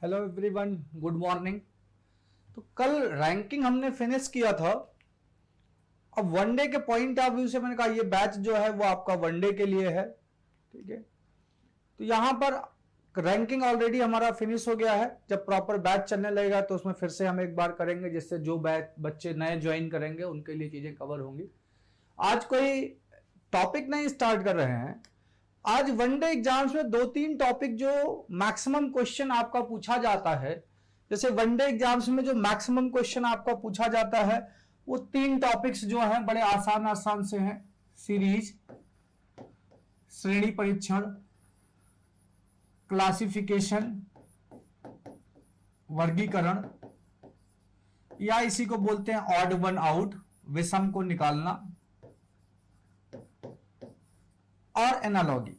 Hello everyone, good morning. तो कल ranking हमने फिनिश किया था। अब वनडे के पॉइंट ऑफ व्यू से मैंने कहा ये बैच जो है वो आपका वनडे के लिए है, ठीक है। तो यहां पर रैंकिंग ऑलरेडी हमारा फिनिश हो गया है। जब प्रॉपर बैच चलने लगेगा तो उसमें फिर से हम एक बार करेंगे, जिससे जो बैच बच्चे नए ज्वाइन करेंगे उनके लिए चीजें कवर होंगी। आज कोई टॉपिक नहीं स्टार्ट कर रहे हैं। आज वनडे एग्जाम्स में 2-3 टॉपिक जो मैक्सिमम क्वेश्चन आपका पूछा जाता है, जैसे वनडे एग्जाम्स में जो मैक्सिमम क्वेश्चन आपका पूछा जाता है वो 3 टॉपिक्स जो हैं बड़े आसान से हैं। सीरीज, श्रेणी परीक्षण, क्लासिफिकेशन, वर्गीकरण, या इसी को बोलते हैं ऑड वन आउट, विषम को निकालना, और एनालॉगी,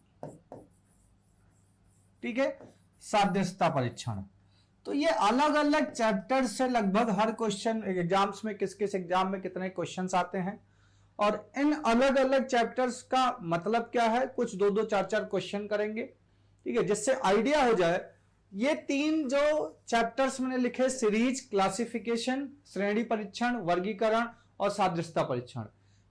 ठीक है, सादृश्यता परीक्षण। तो ये अलग अलग चैप्टर से लगभग हर क्वेश्चन एग्जाम्स में किस किस एग्जाम में कितने क्वेश्चंस आते हैं और इन अलग अलग चैप्टर्स का मतलब क्या है, कुछ 2-2, 4-4 क्वेश्चन करेंगे, ठीक है, जिससे आइडिया हो जाए। ये 3 जो चैप्टर्स मैंने लिखे, सीरीज, क्लासिफिकेशन, श्रेणी परीक्षण, वर्गीकरण और सादृश्यता परीक्षण,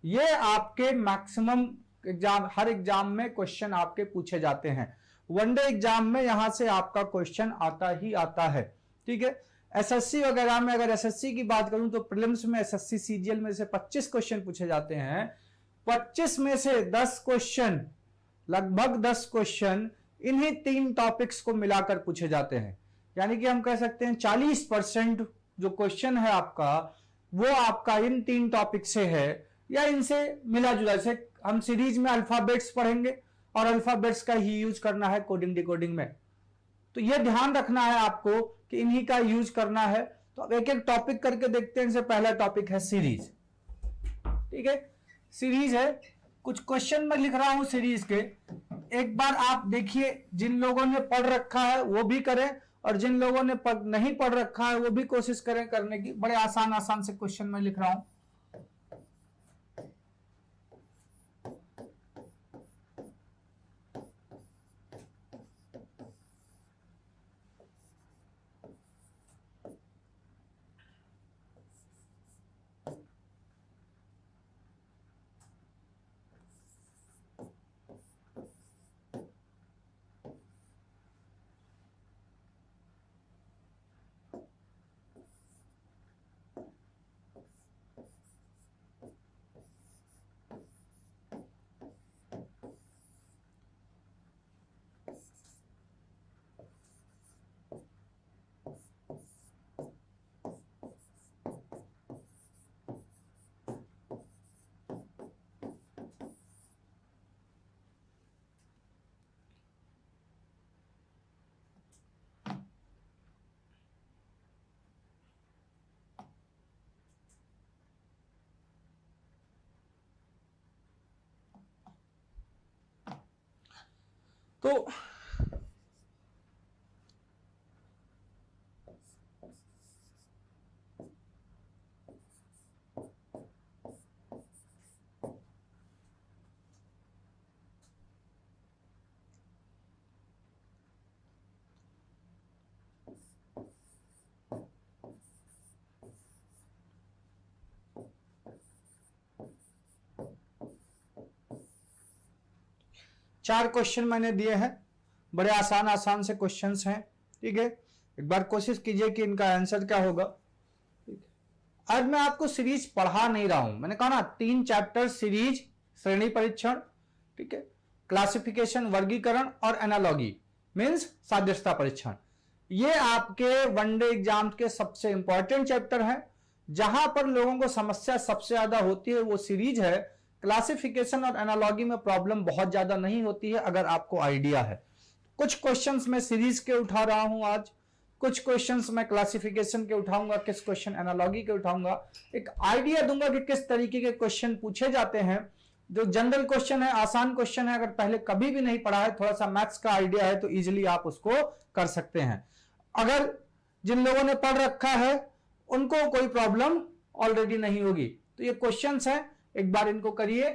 ये आपके मैक्सिमम एग्जाम, हर एग्जाम में क्वेश्चन आपके पूछे जाते हैं। वनडे एग्जाम में यहां से आपका क्वेश्चन आता ही आता है, ठीक है। एसएससी वगैरह में, अगर एसएससी की बात करूं तो प्रीलिम्स में एसएससी सीजीएल में से 25 क्वेश्चन पूछे जाते हैं। 25 में से 10 क्वेश्चन, लगभग 10 क्वेश्चन इन्हीं 3 टॉपिक्स को मिलाकर पूछे जाते हैं। यानी कि हम कह सकते हैं 40% जो क्वेश्चन है आपका वो आपका इन 3 टॉपिक से है या इनसे मिला जुला। जैसे हम सीरीज में अल्फाबेट्स पढ़ेंगे और अल्फाबेट्स का ही यूज करना है कोडिंग डिकोडिंग में, तो यह ध्यान रखना है आपको कि इन्हीं का यूज करना है। तो अब एक एक टॉपिक करके देखते हैं। इनसे पहला टॉपिक है सीरीज, ठीक है। सीरीज है, कुछ क्वेश्चन मैं लिख रहा हूं सीरीज के, एक बार आप देखिए। जिन लोगों ने पढ़ रखा है वो भी करें और जिन लोगों ने नहीं पढ़ रखा है वो भी कोशिश करें करने की। बड़े आसान से क्वेश्चन मैं लिख रहा हूं। तो 4 क्वेश्चन मैंने दिए हैं, बड़े आसान से क्वेश्चंस हैं, ठीक है। एक बार कोशिश कीजिए कि इनका आंसर क्या होगा, ठीक है। आज मैं आपको सीरीज पढ़ा नहीं रहा हूं, मैंने कहा ना 3 चैप्टर, सीरीज, श्रेणी परीक्षण, ठीक है, क्लासिफिकेशन, वर्गीकरण और एनालॉगी मींस सादृश्यता परीक्षण। ये आपके वनडे एग्जाम के सबसे इंपॉर्टेंट चैप्टर हैं। जहां पर लोगों को समस्या सबसे ज्यादा होती है वो सीरीज है। क्लासिफिकेशन और एनालॉगी में प्रॉब्लम बहुत ज्यादा नहीं होती है अगर आपको आइडिया है। कुछ क्वेश्चंस मैं सीरीज के उठा रहा हूं आज, कुछ क्वेश्चंस मैं क्लासिफिकेशन के उठाऊंगा, किस क्वेश्चन एनालॉगी के उठाऊंगा। एक आइडिया दूंगा कि किस तरीके के क्वेश्चन पूछे जाते हैं। जो जनरल क्वेश्चन है, आसान क्वेश्चन है, अगर पहले कभी भी नहीं पढ़ा है, थोड़ा सा मैथ्स का आइडिया है तो इजिली आप उसको कर सकते हैं। अगर जिन लोगों ने पढ़ रखा है उनको कोई प्रॉब्लम ऑलरेडी नहीं होगी। तो ये क्वेश्चंस हैं, एक बार इनको करिए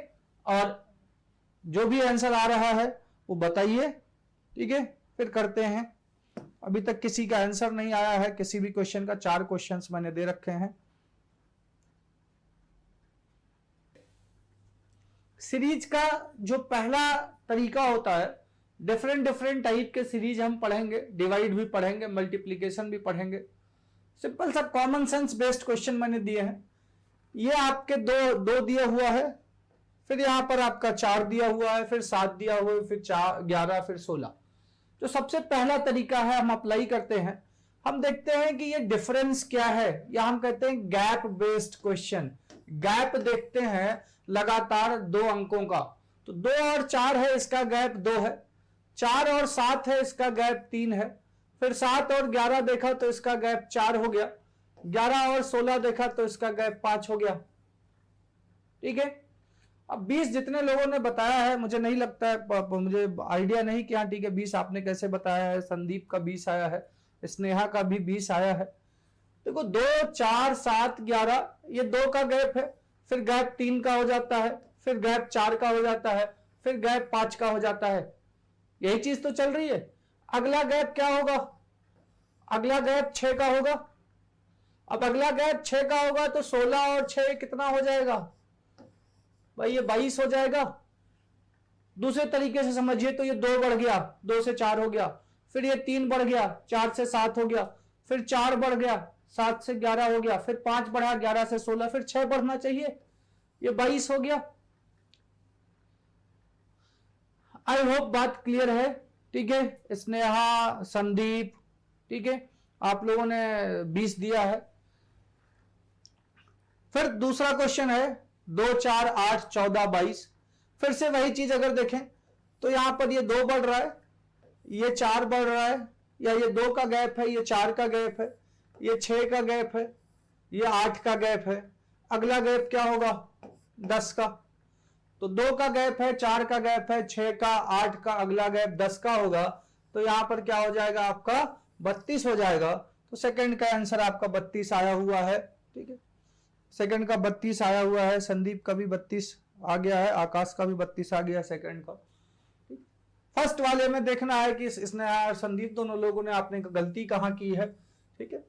और जो भी आंसर आ रहा है वो बताइए, ठीक है, फिर करते हैं। अभी तक किसी का आंसर नहीं आया है किसी भी क्वेश्चन का। 4 क्वेश्चंस मैंने दे रखे हैं। सीरीज का जो पहला तरीका होता है, डिफरेंट डिफरेंट टाइप के सीरीज हम पढ़ेंगे, डिवाइड भी पढ़ेंगे, मल्टीप्लीकेशन भी पढ़ेंगे। सिंपल सा कॉमन सेंस बेस्ड क्वेश्चन मैंने दिए हैं। ये आपके दो दिया हुआ है, फिर यहां पर आपका 4 दिया हुआ है, फिर 7 दिया हुआ है, फिर 11, फिर 16। जो सबसे पहला तरीका है हम अप्लाई करते हैं, हम देखते हैं कि ये डिफरेंस क्या है, या हम कहते हैं गैप बेस्ड क्वेश्चन। गैप देखते हैं लगातार 2 अंकों का, तो 2 और 4 है, इसका गैप 2 है। 4 और 7 है, इसका गैप 3 है। फिर 7 और 11 देखा तो इसका गैप 4 हो गया। 11 और 16 देखा तो इसका गैप 5 हो गया। ठीक है। अब 20 जितने लोगों ने बताया है, मुझे नहीं लगता है, मुझे आइडिया नहीं कि हाँ ठीक है 20 आपने कैसे बताया है। संदीप का 20 आया है, स्नेहा का भी 20 आया है। देखो 2, 4, 7, 11 ये 2 का गैप है, फिर गैप 3 का हो जाता है, फिर गैप 4 का हो जाता है, फिर गैप 5 का हो जाता है। यही चीज तो चल रही है। अगला गैप क्या होगा? अगला गैप 6 का होगा। अब अगला गैप 6 का होगा तो 16 और 6 कितना हो जाएगा भाई? ये 22 हो जाएगा। दूसरे तरीके से समझिए तो ये 2 बढ़ गया, 2 से 4 हो गया, फिर ये 3 बढ़ गया, 4 से 7 हो गया, फिर 4 बढ़ गया, 7 से 11 हो गया, फिर 5 बढ़ा 11 से 16, फिर 6 बढ़ना चाहिए, ये 22 हो गया। आई होप बात क्लियर है। ठीक है, स्नेहा, संदीप, ठीक है, आप लोगों ने 20 दिया है। फिर दूसरा क्वेश्चन है 2, 4, 8, 14, 22। फिर से वही चीज अगर देखें तो यहां पर ये 2 बढ़ रहा है, ये 4 बढ़ रहा है, या ये 2 का गैप है, ये 4 का गैप है, ये 6 का गैप है, ये 8 का गैप है। अगला गैप क्या होगा? 10 का। तो 2 का गैप है, 4 का गैप है, 6 का, 8 का, अगला गैप 10 का होगा। तो यहां पर क्या हो जाएगा आपका? 32 हो जाएगा। तो सेकंड का आंसर आपका 32 आया हुआ है। ठीक है, सेकंड का 32 आया हुआ है। संदीप का भी 32 आ गया है, आकाश का भी 32 आ गया सेकंड का। फर्स्ट वाले में देखना है कि इसने और संदीप दोनों लोगों ने आपने गलती कहां की है। ठीक है,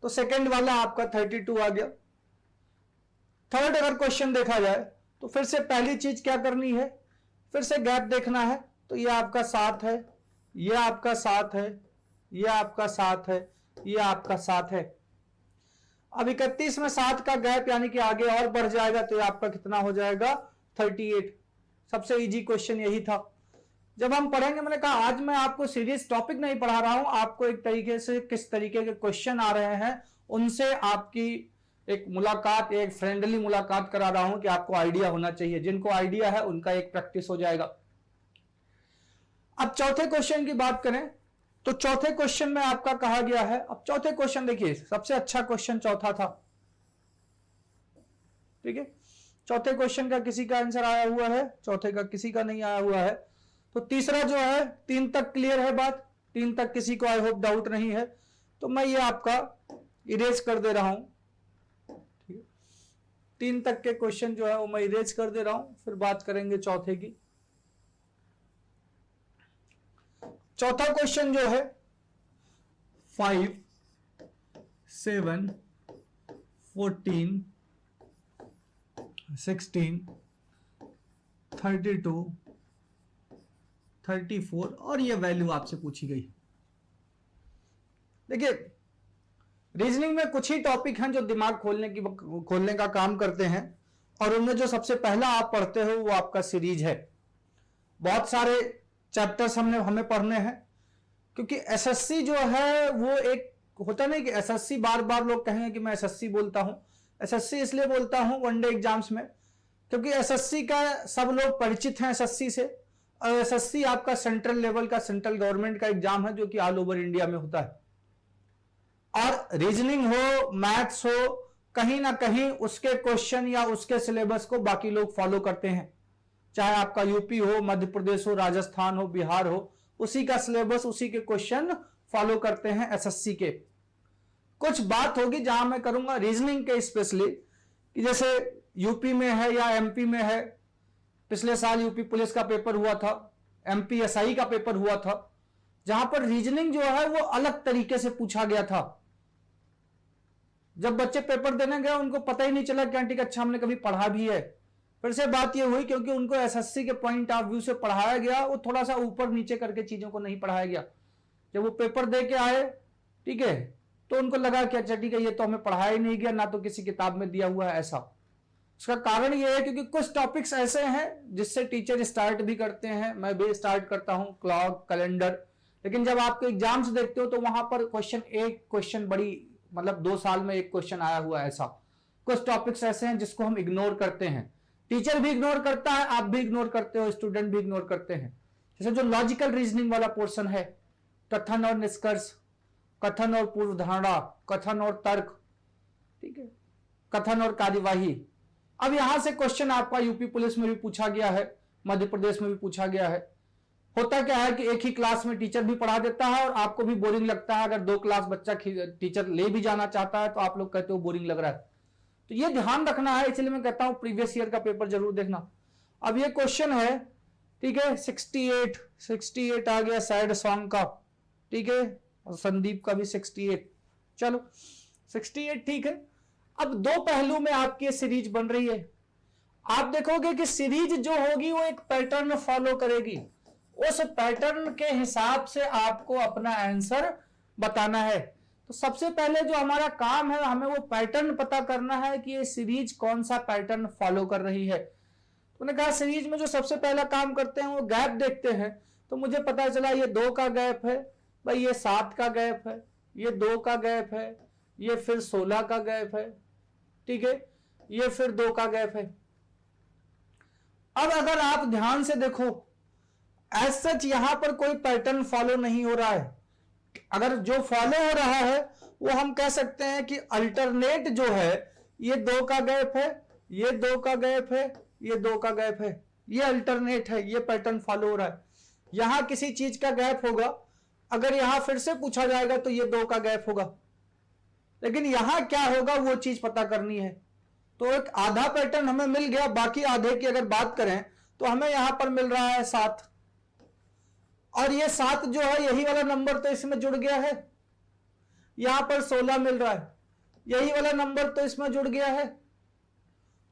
तो सेकंड वाला आपका 32 आ गया। थर्ड अगर क्वेश्चन देखा जाए तो फिर से पहली चीज क्या करनी है? फिर से गैप देखना है। तो ये आपका 7 है, ये आपका 7 है, ये आपका 7 है, ये आपका 7 है। अब 31 में 7 का गैप यानी कि आगे और बढ़ जाएगा, तो ये आपका कितना हो जाएगा? 38। सबसे इजी क्वेश्चन यही था। जब हम पढ़ेंगे, मैंने कहा आज मैं आपको सीरियस टॉपिक नहीं पढ़ा रहा हूं, आपको एक तरीके से किस तरीके के क्वेश्चन आ रहे हैं उनसे आपकी एक मुलाकात, एक फ्रेंडली मुलाकात करा रहा हूं कि आपको आइडिया होना चाहिए। जिनको आइडिया है उनका एक प्रैक्टिस हो जाएगा। अब चौथे क्वेश्चन की बात करें तो चौथे क्वेश्चन में आपका कहा गया है, अब चौथे क्वेश्चन देखिए, सबसे अच्छा क्वेश्चन चौथा था। ठीक है, चौथे क्वेश्चन का किसी का आंसर आया हुआ है, चौथे का किसी का नहीं आया हुआ है। तो तीसरा जो है 3 तक क्लियर है बात, 3 तक किसी को आई होप डाउट नहीं है। तो मैं ये आपका इरेज कर दे रहा हूं। 3 तक के क्वेश्चन जो है वो मैं इरेज कर दे रहा हूं, फिर बात करेंगे चौथे की। चौथा क्वेश्चन जो है 5, 7, 14, 16, 32, 34 और ये वैल्यू आपसे पूछी गई। देखिए, रीजनिंग में कुछ ही टॉपिक हैं जो दिमाग खोलने का काम करते हैं, और उनमें जो सबसे पहला आप पढ़ते हो वो आपका सीरीज है। बहुत सारे चैप्टर्स हमें पढ़ने हैं, क्योंकि एसएससी जो है वो एक होता नहीं कि एसएससी बार बार लोग कहेंगे कि मैं एसएससी बोलता हूं। एसएससी इसलिए बोलता हूं वनडे एग्जाम्स में, क्योंकि एसएससी का सब लोग परिचित हैं एसएससी से, और एसएससी आपका सेंट्रल लेवल का, सेंट्रल गवर्नमेंट का एग्जाम है जो कि ऑल ओवर इंडिया में होता है। और रीजनिंग हो, मैथ्स हो, कहीं ना कहीं उसके क्वेश्चन या उसके सिलेबस को बाकी लोग फॉलो करते हैं। चाहे आपका यूपी हो, मध्य प्रदेश हो, राजस्थान हो, बिहार हो, उसी का सिलेबस, उसी के क्वेश्चन फॉलो करते हैं एसएससी के। कुछ बात होगी जहां मैं करूंगा रीजनिंग के स्पेशली, कि जैसे यूपी में है या एमपी में है। पिछले साल यूपी पुलिस का पेपर हुआ था, एमपी एसआई का पेपर हुआ था। जहां पर रीजनिंग जो है वो अलग तरीके से पूछा गया था। जब बच्चे पेपर देने गए उनको पता ही नहीं चला कि आंटी अच्छा हमने कभी पढ़ा भी है। फिर से बात ये हुई क्योंकि उनको एसएससी के पॉइंट ऑफ व्यू से पढ़ाया गया, वो थोड़ा सा ऊपर नीचे करके चीजों को नहीं पढ़ाया गया। जब वो पेपर दे के आए, ठीक है, तो उनको लगा कि अच्छा ठीक है ये तो हमें पढ़ाया ही नहीं गया, ना तो किसी किताब में दिया हुआ है ऐसा। उसका कारण ये है क्योंकि कुछ टॉपिक्स ऐसे हैं जिससे टीचर स्टार्ट भी करते हैं, मैं भी स्टार्ट करता हूं, क्लॉक, कैलेंडर, लेकिन जब आपको एग्जाम्स देखते हो तो वहां पर क्वेश्चन बड़ी मतलब 2 साल में एक क्वेश्चन आया हुआ है ऐसा। कुछ टॉपिक्स ऐसे हैं जिसको हम इग्नोर करते हैं, टीचर भी इग्नोर करता है, आप भी इग्नोर करते हो, स्टूडेंट भी इग्नोर करते हैं। जैसे जो लॉजिकल रीजनिंग वाला पोर्शन है, कथन और निष्कर्ष, कथन और पूर्व धारणा, कथन और तर्क, ठीक है, कथन और कार्यवाही। अब यहां से क्वेश्चन आपका यूपी पुलिस में भी पूछा गया है, मध्य प्रदेश में भी पूछा गया है। होता क्या है कि एक ही क्लास में टीचर भी पढ़ा देता है और आपको भी बोरिंग लगता है। अगर 2 क्लास बच्चा टीचर ले भी जाना चाहता है तो आप लोग कहते हो बोरिंग लग रहा है। तो ये ध्यान रखना है, इसलिए मैं कहता हूं प्रीवियस ईयर का पेपर जरूर देखना। अब ये क्वेश्चन है, ठीक है, 68 आ गया सैड सॉन्ग का, ठीक है, और संदीप का भी 68। चलो 68 ठीक है। अब 2 पहलू में आपकी सीरीज बन रही है। आप देखोगे कि सीरीज जो होगी वो एक पैटर्न फॉलो करेगी, उस पैटर्न के हिसाब से आपको अपना आंसर बताना है। तो सबसे पहले जो हमारा काम है, हमें वो पैटर्न पता करना है कि ये सीरीज कौन सा पैटर्न फॉलो कर रही है। तो मैंने कहा सीरीज में जो सबसे पहला काम करते हैं वो गैप देखते हैं। तो मुझे पता चला ये 2 का गैप है, भाई ये 7 का गैप है, ये 2 का गैप है, ये फिर 16 का गैप है, ठीक है, ये फिर 2 का गैप है। अब अगर आप ध्यान से देखो, एज सच यहां पर कोई पैटर्न फॉलो नहीं हो रहा है। अगर जो फॉलो हो रहा है वो हम कह सकते हैं कि अल्टरनेट जो है, ये 2 का गैप है, ये 2 का गैप है, ये 2 का गैप है, ये अल्टरनेट है, ये पैटर्न फॉलो हो रहा है। यहां किसी चीज का गैप होगा, अगर यहां फिर से पूछा जाएगा तो ये 2 का गैप होगा, लेकिन यहां क्या होगा वो चीज पता करनी है। तो एक आधा पैटर्न हमें मिल गया, बाकी आधे की अगर बात करें तो हमें यहां पर मिल रहा है 7, और ये 7 जो है यही वाला नंबर तो इसमें जुड़ गया है, यहां पर 16 मिल रहा है, यही वाला नंबर तो इसमें जुड़ गया है।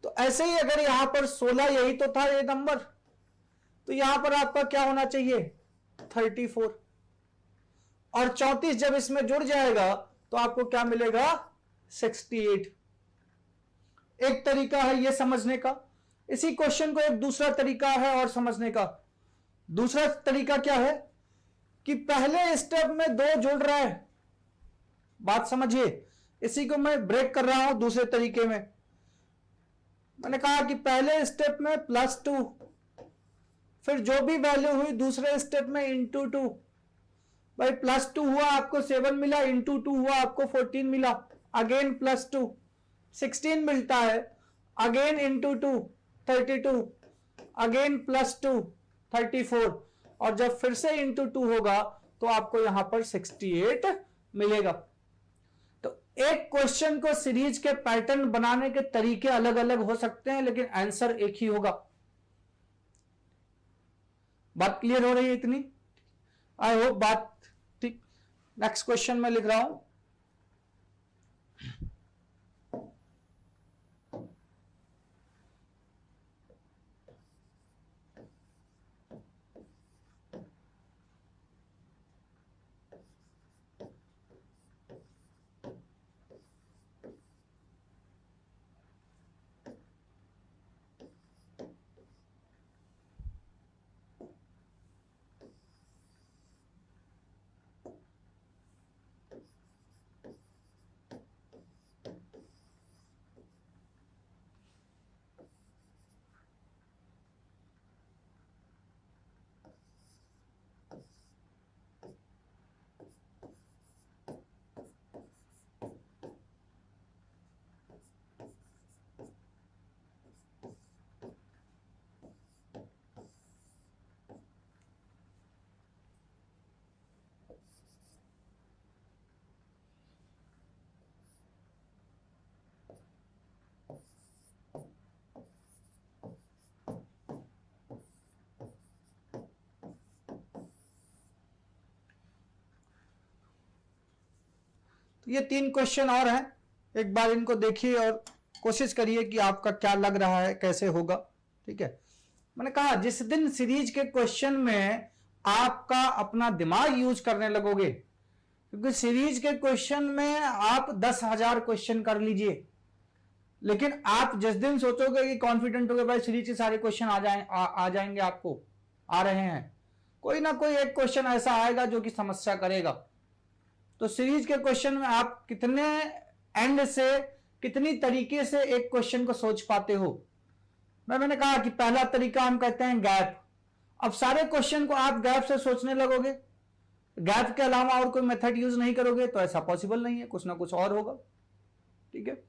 तो ऐसे ही अगर यहां पर 16 यही तो था ये नंबर, तो यहां पर आपका क्या होना चाहिए 34, और 34 जब इसमें जुड़ जाएगा तो आपको क्या मिलेगा 68। एक तरीका है ये समझने का। इसी क्वेश्चन को एक दूसरा तरीका है और समझने का। दूसरा तरीका क्या है कि पहले स्टेप में 2 जुड़ रहा है, बात समझिए, इसी को मैं ब्रेक कर रहा हूं दूसरे तरीके में। मैंने कहा कि पहले स्टेप में +2, फिर जो भी वैल्यू हुई दूसरे स्टेप में इंटू 2, भाई +2 हुआ आपको 7 मिला, इंटू 2 हुआ आपको 14 मिला, अगेन +2 16 मिलता है, अगेन इंटू 2 32, अगेन +2 34, और जब फिर से इंटू 2 होगा तो आपको यहां पर 68 मिलेगा। तो एक क्वेश्चन को सीरीज के पैटर्न बनाने के तरीके अलग अलग हो सकते हैं, लेकिन आंसर एक ही होगा। बात क्लियर हो रही है इतनी? आई होप बात ठीक। नेक्स्ट क्वेश्चन में लिख रहा हूं, तो ये 3 क्वेश्चन और हैं, एक बार इनको देखिए और कोशिश करिए कि आपका क्या लग रहा है, कैसे होगा। ठीक है, मैंने कहा जिस दिन सीरीज के क्वेश्चन में आपका अपना दिमाग यूज करने लगोगे, क्योंकि सीरीज के क्वेश्चन में आप 10,000 क्वेश्चन कर लीजिए, लेकिन आप जिस दिन सोचोगे कि कॉन्फिडेंट हो गए भाई सीरीज के सारे क्वेश्चन आ जाएंगे, आपको आ रहे हैं, कोई ना कोई एक क्वेश्चन ऐसा आएगा जो कि समस्या करेगा। तो सीरीज के क्वेश्चन में आप कितने एंड से, कितनी तरीके से एक क्वेश्चन को सोच पाते हो। मैंने कहा कि पहला तरीका हम कहते हैं गैप। अब सारे क्वेश्चन को आप गैप से सोचने लगोगे, गैप के अलावा और कोई मेथड यूज नहीं करोगे तो ऐसा पॉसिबल नहीं है, कुछ ना कुछ और होगा। ठीक है,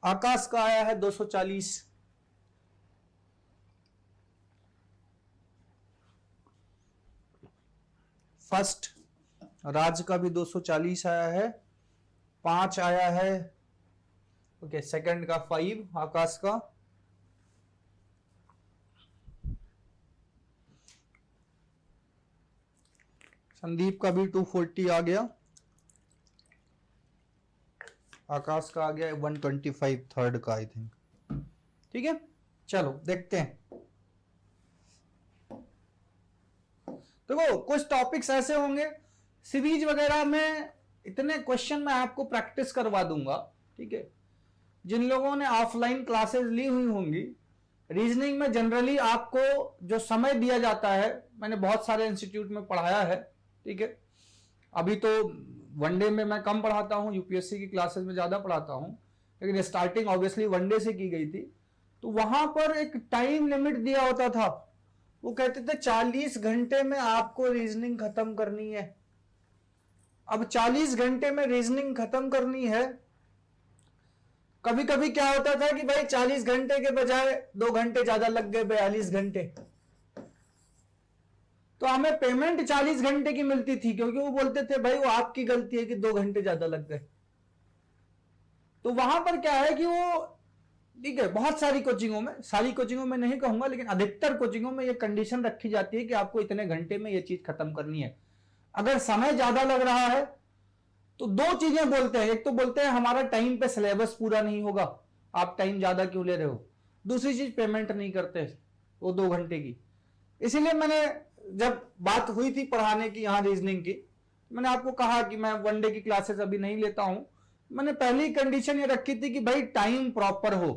आकाश का आया है 240, फर्स्ट राज का भी 240 आया है, 5 आया है। ओके, सेकंड का 5 आकाश का, संदीप का भी 240 आ गया, आकाश का आ गया 125 थर्ड का आई थिंक। ठीक है, चलो देखते हैं। देखो कुछ टॉपिक्स ऐसे होंगे सीरीज वगैरह में, इतने क्वेश्चन मैं आपको प्रैक्टिस करवा दूंगा। ठीक है, जिन लोगों ने ऑफलाइन क्लासेस ली हुई होंगी, रीजनिंग में जनरली आपको जो समय दिया जाता है, मैंने बहुत सारे इंस्टीट्यूट में पढ़ाया है। ठीक है, अभी तो वनडे में मैं कम पढ़ाता हूं, यूपीएससी की क्लासेस में ज्यादा पढ़ाता हूं, लेकिन स्टार्टिंग ऑब्वियसली वनडे से की गई थी। तो वहां पर एक टाइम लिमिट दिया होता था, वो कहते थे 40 घंटे में आपको रीजनिंग खत्म करनी है। अब 40 घंटे में रीजनिंग खत्म करनी है, कभी कभी क्या होता था कि भाई 40 घंटे के बजाय 2 घंटे ज्यादा लग गए, 42 घंटे, तो हमें पेमेंट 40 घंटे की मिलती थी, क्योंकि वो बोलते थे भाई वो आपकी गलती है कि 2 घंटे ज्यादा लग गए। तो वहां पर क्या है कि वो, ठीक है, बहुत सारी कोचिंगों में, सारी कोचिंगों में नहीं कहूंगा, लेकिन अधिकतर कोचिंगों में ये कंडीशन रखी जाती है कि आपको इतने घंटे में ये चीज खत्म करनी है। अगर समय ज्यादा लग रहा है तो 2 चीजें बोलते हैं, एक तो बोलते हैं हमारा टाइम पे सिलेबस पूरा नहीं होगा, आप टाइम ज्यादा क्यों ले रहे हो, दूसरी चीज पेमेंट नहीं करते वो 2 घंटे की। इसीलिए मैंने जब बात हुई थी पढ़ाने की यहाँ रीजनिंग की, मैंने आपको कहा कि मैं वनडे की क्लासेस अभी नहीं लेता हूं। मैंने पहली कंडीशन ये रखी थी कि भाई टाइम प्रॉपर हो,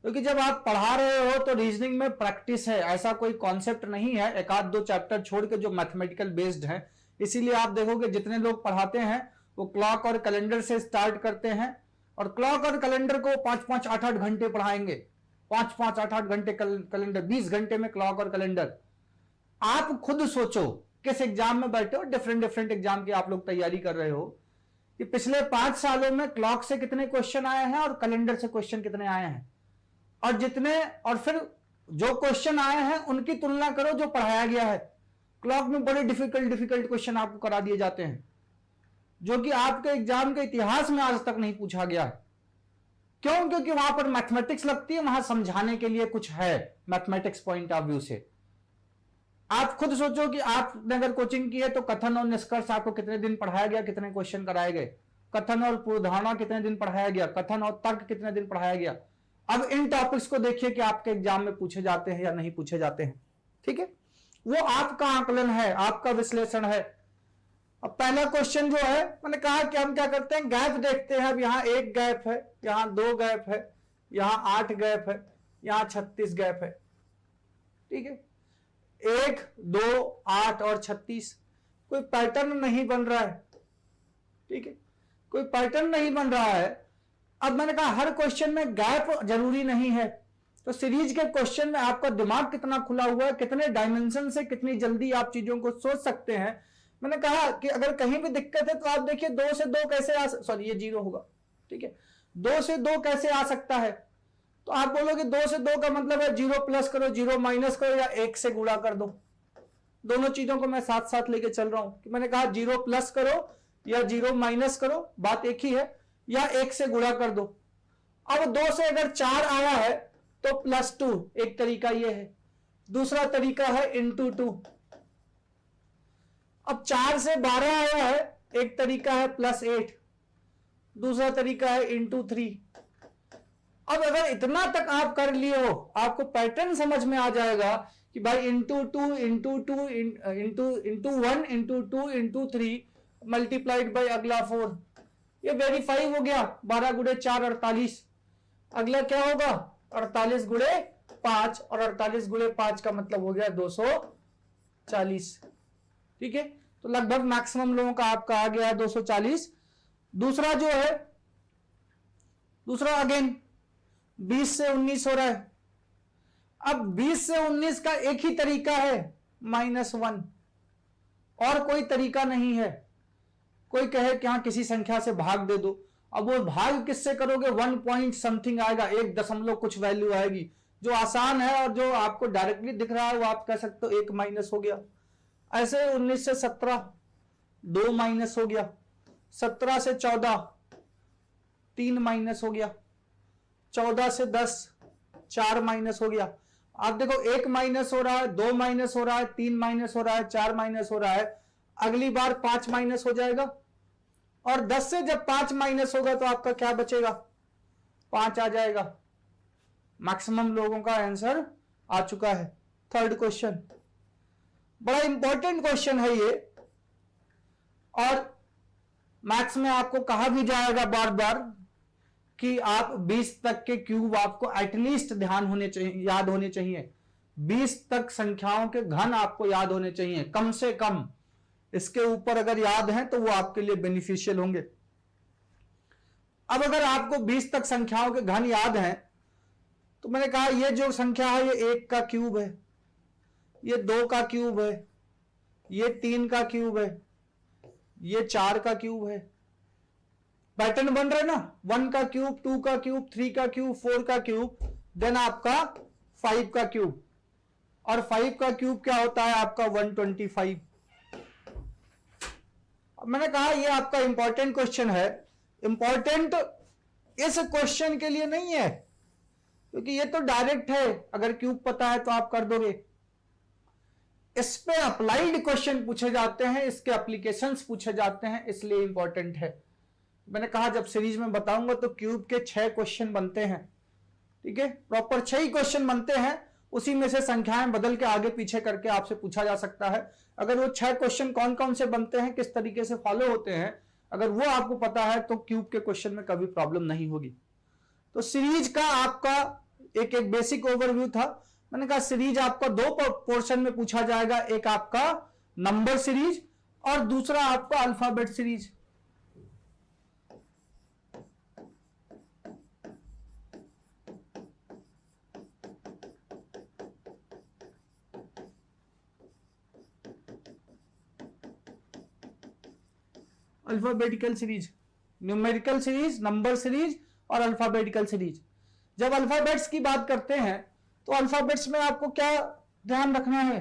क्योंकि जब आप पढ़ा रहे हो तो रीजनिंग में प्रैक्टिस है, ऐसा कोई कॉन्सेप्ट नहीं है, 1-2 चैप्टर छोड़ के जो मैथमेटिकल बेस्ड है। इसीलिए आप देखोगे जितने लोग पढ़ाते हैं वो क्लॉक और कैलेंडर से स्टार्ट करते हैं, और क्लॉक और कैलेंडर को 5-5, 8-8 घंटे पढ़ाएंगे, 5-5, 8-8 घंटे कैलेंडर, 20 घंटे में क्लॉक और कैलेंडर। आप खुद सोचो किस एग्जाम में बैठे हो, डिफरेंट एग्जाम की आप लोग तैयारी कर रहे हो, कि पिछले 5 सालों में क्लॉक से कितने क्वेश्चन आए हैं और कैलेंडर से क्वेश्चन कितने आए हैं, और फिर जो क्वेश्चन आए हैं उनकी तुलना करो जो पढ़ाया गया है। क्लॉक में बड़े डिफिकल्ट क्वेश्चन आपको करा दिए जाते हैं, जो कि आपके एग्जाम के इतिहास में आज तक नहीं पूछा गया। क्यों? क्योंकि वहां पर मैथमेटिक्स लगती है, वहां समझाने के लिए कुछ है मैथमेटिक्स पॉइंट ऑफ व्यू से। आप खुद सोचो कि आपने अगर कोचिंग की है तो कथन और निष्कर्ष आपको कितने दिन पढ़ाया गया, कितने क्वेश्चन कराए गए, कथन और पूर्वधारणा कितने दिन पढ़ाया गया, कथन और तर्क कितने दिन पढ़ाया गया। अब इन टॉपिक्स को देखिए कि आपके एग्जाम में पूछे जाते हैं या नहीं पूछे जाते हैं। ठीक है, वो आपका आकलन है, आपका विश्लेषण है। अब पहला क्वेश्चन जो है, मैंने कहा कि हम क्या करते हैं, गैप देखते हैं। अब यहां 1 गैप है, यहां 2 गैप है, यहां 8 गैप है, यहां 36 गैप है। ठीक है, 1, 2, 8 और 36, कोई पैटर्न नहीं बन रहा है। ठीक है, कोई पैटर्न नहीं बन रहा है। अब मैंने कहा हर क्वेश्चन में गैप जरूरी नहीं है, तो सीरीज के क्वेश्चन में आपका दिमाग कितना खुला हुआ है, कितने डायमेंशन से कितनी जल्दी आप चीजों को सोच सकते हैं। मैंने कहा कि अगर कहीं भी दिक्कत है तो आप देखिए 2 से 2 कैसे ये 0 होगा। ठीक है, 2 से 2 कैसे आ सकता है, तो आप बोलोगे 2 से 2 का मतलब है 0 प्लस करो, 0 माइनस करो, या 1 से गुणा कर दो। दोनों चीजों को मैं साथ साथ लेके चल रहा हूं कि मैंने कहा 0 प्लस करो या 0 माइनस करो, बात एक ही है, या 1 से गुणा कर दो। अब 2 से अगर 4 आया है तो +2, एक तरीका ये है। दूसरा तरीका है × 2, अब 4 से 12 आया है, एक तरीका है +8, दूसरा तरीका है ×3। अब अगर इतना तक आप कर लिए हो, आपको पैटर्न समझ में आ जाएगा कि भाई ×2 ×1 ×2 ×3 मल्टीप्लाइड बाई अगला 4, ये वेरीफाई हो गया। 12 × 4 48, अगला क्या होगा 48 × 5, और 48 × 5 का मतलब हो गया 240। ठीक है, तो लगभग मैक्सिमम लोगों का आपका आ गया 240। दूसरा जो है, दूसरा अगेन 20 से 19 हो रहा है। अब 20 से 19 का एक ही तरीका है -1, और कोई तरीका नहीं है। कोई कहे कि हाँ किसी संख्या से भाग दे दो, अब वो भाग किससे करोगे, 1 पॉइंट समथिंग आएगा, 1 दशमलव कुछ वैल्यू आएगी, जो आसान है और जो आपको डायरेक्टली दिख रहा है वो आप कह सकते हो 1 माइनस हो गया। ऐसे 19 से 17 2 माइनस हो गया, 17 से 14 3 माइनस हो गया, 14 से 10 4 माइनस हो गया। आप देखो 1 माइनस हो रहा है, 2 माइनस हो रहा है, 3 माइनस हो रहा है, 4 माइनस हो रहा है, अगली बार 5 माइनस हो जाएगा, और 10 से जब 5 माइनस होगा तो आपका क्या बचेगा, 5 आ जाएगा। मैक्सिमम लोगों का आंसर आ चुका है। थर्ड क्वेश्चन बड़ा इंपॉर्टेंट क्वेश्चन है ये, और मैथ्स में आपको कहा भी जाएगा बार बार कि आप 20 तक के क्यूब आपको एटलीस्ट ध्यान होने चाहिए, याद होने चाहिए। 20 तक संख्याओं के घन आपको याद होने चाहिए कम से कम। इसके ऊपर अगर याद है तो वो आपके लिए बेनिफिशियल होंगे। अब अगर आपको 20 तक संख्याओं के घन याद हैं, तो मैंने कहा ये जो संख्या है ये 1 का क्यूब है, ये 2 का क्यूब है, ये 3 का क्यूब है, ये 4 का क्यूब है। पैटर्न बन रहा है ना, 1 का क्यूब, 2 का क्यूब, 3 का क्यूब, 4 का क्यूब, देन आपका 5 का क्यूब, और 5 का क्यूब क्या होता है आपका 125। मैंने कहा ये आपका इंपॉर्टेंट क्वेश्चन है। इंपॉर्टेंट इस क्वेश्चन के लिए नहीं है, क्योंकि ये तो डायरेक्ट है, अगर क्यूब पता है तो आप कर दोगे। इस पे अप्लाइड क्वेश्चन पूछे जाते हैं, इसके एप्लीकेशंस पूछे जाते हैं, इसलिए इंपॉर्टेंट है। मैंने कहा जब सीरीज में बताऊंगा तो क्यूब के 6 क्वेश्चन बनते हैं, ठीक है, प्रॉपर 6 ही क्वेश्चन बनते हैं, उसी में से संख्याएं बदल के आगे पीछे करके आपसे पूछा जा सकता है। अगर वो 6 क्वेश्चन कौन कौन से बनते हैं, किस तरीके से फॉलो होते हैं, अगर वो आपको पता है तो क्यूब के क्वेश्चन में कभी प्रॉब्लम नहीं होगी। तो सीरीज का आपका एक बेसिक ओवरव्यू था। मैंने कहा सीरीज आपका 2 पोर्शन में पूछा जाएगा, एक आपका नंबर सीरीज और दूसरा आपका alphabet series. Alphabetical series, numerical series, number series और अल्फाबेटिकल सीरीज। जब अल्फाबेट्स की बात करते हैं तो अल्फाबेट्स में आपको क्या ध्यान रखना है,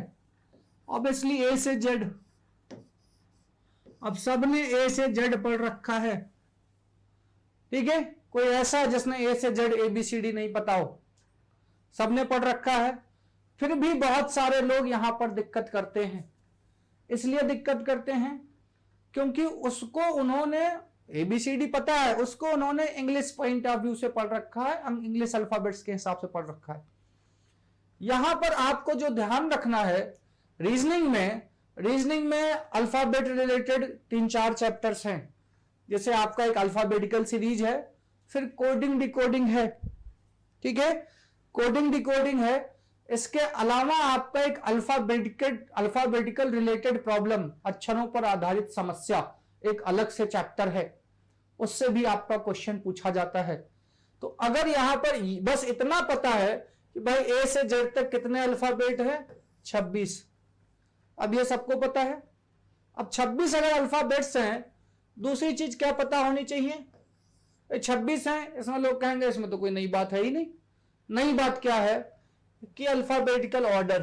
ऑब्वियसली ए से जेड। अब सबने ए से जेड पढ़ रखा है, ठीक है, कोई ऐसा जिसने ए से जेड ABCD नहीं पता हो, सबने पढ़ रखा है। फिर भी बहुत सारे लोग यहां पर दिक्कत करते हैं। इसलिए दिक्कत करते हैं क्योंकि उसको उन्होंने ABCD पता है, उसको उन्होंने इंग्लिश पॉइंट ऑफ व्यू से पढ़ रखा है, इंग्लिश अल्फाबेट्स के हिसाब से पढ़ रखा है। यहां पर आपको जो ध्यान रखना है, रीजनिंग में अल्फाबेट रिलेटेड 3-4 चैप्टर्स हैं। जैसे आपका एक अल्फाबेटिकल सीरीज है, फिर कोडिंग डिकोडिंग है, ठीक है, कोडिंग डिकोडिंग है। इसके अलावा आपका एक अल्फाबेटिकल रिलेटेड प्रॉब्लम, अक्षरों पर आधारित समस्या, एक अलग से चैप्टर है, उससे भी आपका क्वेश्चन पूछा जाता है। तो अगर यहां पर बस इतना पता है कि भाई ए से जेड तक कितने अल्फाबेट है, 26, अब ये सबको पता है। अब 26 अगर अल्फाबेट्स हैं, दूसरी चीज क्या पता होनी चाहिए, 26 हैं, इसमें लोग कहेंगे इसमें तो कोई नई बात है ही नहीं। नई बात क्या है कि अल्फाबेटिकल ऑर्डर।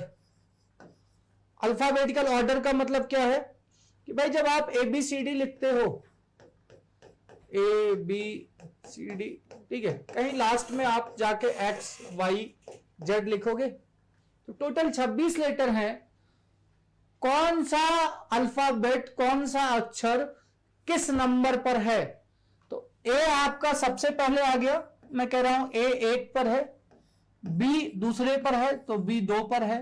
अल्फाबेटिकल ऑर्डर का मतलब क्या है कि भाई जब आप ABCD लिखते हो, ABCD, ठीक है, कहीं लास्ट में आप जाके XYZ लिखोगे तो टोटल 26 लेटर हैं। कौन सा अल्फाबेट, कौन सा अक्षर किस नंबर पर है। तो ए आपका सबसे पहले आ गया, मैं कह रहा हूं ए 1 पर है, बी दूसरे पर है तो बी 2 पर है,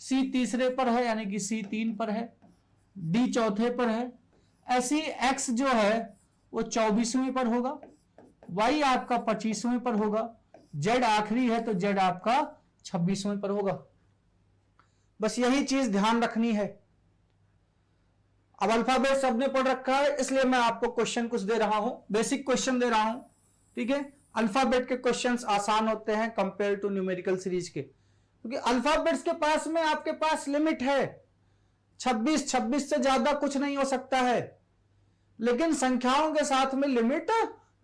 सी तीसरे पर है यानी कि सी 3 पर है, डी चौथे पर है। ऐसी एक्स जो है वो 24वें पर होगा, वाई आपका 25वें पर होगा, जेड आखिरी है तो जेड आपका 26वें पर होगा। बस यही चीज ध्यान रखनी है। अब अल्फाबेट सबने पढ़ रखा है इसलिए मैं आपको क्वेश्चन कुछ दे रहा हूं, बेसिक क्वेश्चन दे रहा हूं, ठीक है। अल्फाबेट के क्वेश्चंस आसान होते हैं कंपेयर टू न्यूमेरिकल सीरीज के, क्योंकि अल्फाबेट्स के पास में आपके पास लिमिट है, 26 से ज्यादा कुछ नहीं हो सकता है। लेकिन संख्याओं के साथ में लिमिट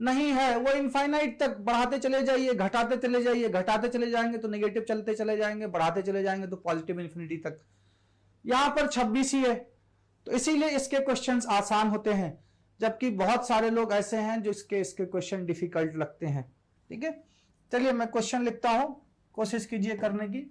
नहीं है, वो इनफाइनाइट तक बढ़ाते चले जाइए, घटाते चले जाइए, घटाते चले जाएंगे तो नेगेटिव चलते चले जाएंगे, बढ़ाते चले जाएंगे तो पॉजिटिव इन्फिनिटी तक। यहां पर 26 ही है तो इसीलिए इसके क्वेश्चंस आसान होते हैं, जबकि बहुत सारे लोग ऐसे हैं जो इसके क्वेश्चन डिफिकल्ट लगते हैं, ठीक है। चलिए मैं क्वेश्चन लिखता हूं, कोशिश कीजिए करने की।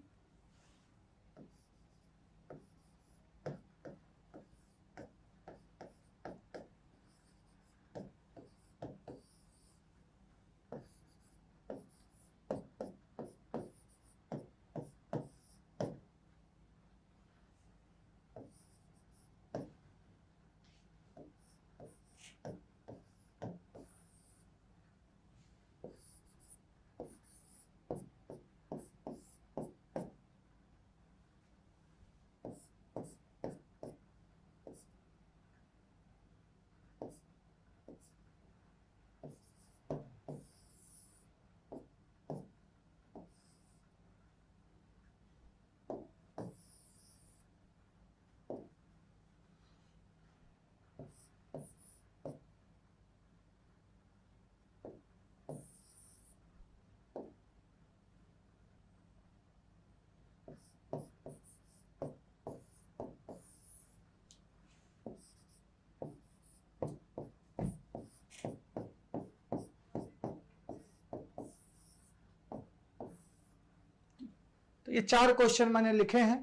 तो ये 4 क्वेश्चन मैंने लिखे हैं,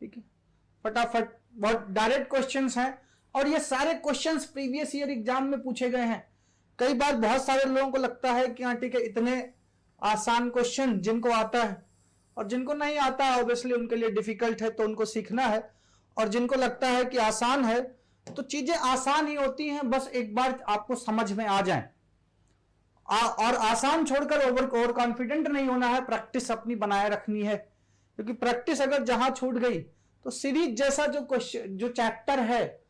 ठीक है। फटाफट, बहुत डायरेक्ट क्वेश्चंस हैं और ये सारे क्वेश्चंस प्रीवियस ईयर एग्जाम में पूछे गए हैं। कई बार बहुत सारे लोगों को लगता है कि हाँ ठीक है, इतने आसान क्वेश्चन जिनको आता है, और जिनको नहीं आता है ऑब्वियसली उनके लिए डिफिकल्ट है, तो उनको सीखना है। और जिनको लगता है कि आसान है तो चीजें आसान ही होती हैं, बस एक बार आपको समझ में आ जाए। और आसान छोड़कर ओवर कॉन्फिडेंट नहीं होना है, प्रैक्टिस अपनी बनाए रखनी है, क्योंकि प्रैक्टिस अगर जहां छूट गई तो सीरीज जैसा जो क्वेश्चन, जो चैप्टर है,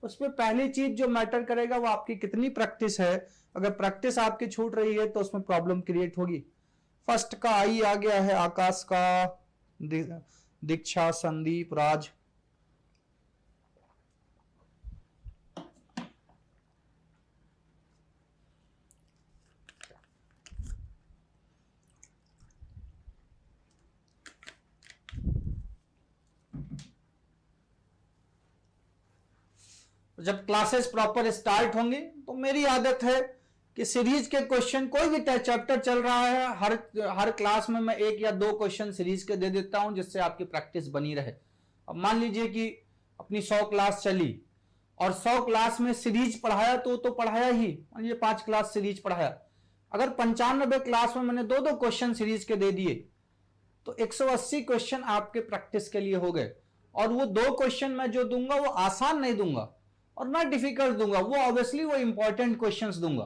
उसमें पहली चीज जो मैटर करेगा वो आपकी कितनी प्रैक्टिस है। अगर प्रैक्टिस आपकी छूट रही है तो उसमें प्रॉब्लम क्रिएट होगी। फर्स्ट का आई आ गया है, आकाश का, दीक्षा, संदीप, राज। जब क्लासेस प्रॉपर स्टार्ट होंगी तो मेरी आदत है कि सीरीज के क्वेश्चन, कोई भी चैप्टर चल रहा है, हर क्लास में मैं 1 या 2 क्वेश्चन सीरीज के दे देता हूं, जिससे आपकी प्रैक्टिस बनी रहे। अब मान लीजिए कि अपनी 100 क्लास चली और 100 क्लास में सीरीज पढ़ाया तो पढ़ाया ही, मान लीजिए 5 क्लास सीरीज पढ़ाया। अगर 95 क्लास में मैंने 2-2 क्वेश्चन सीरीज के दे दिए तो 180 क्वेश्चन आपके प्रैक्टिस के लिए हो गए। और वो 2 क्वेश्चन मैं जो दूंगा वो आसान नहीं दूंगा और ना डिफिकल्ट दूंगा, वो ऑब्वियसली वो इंपॉर्टेंट क्वेश्चंस दूंगा,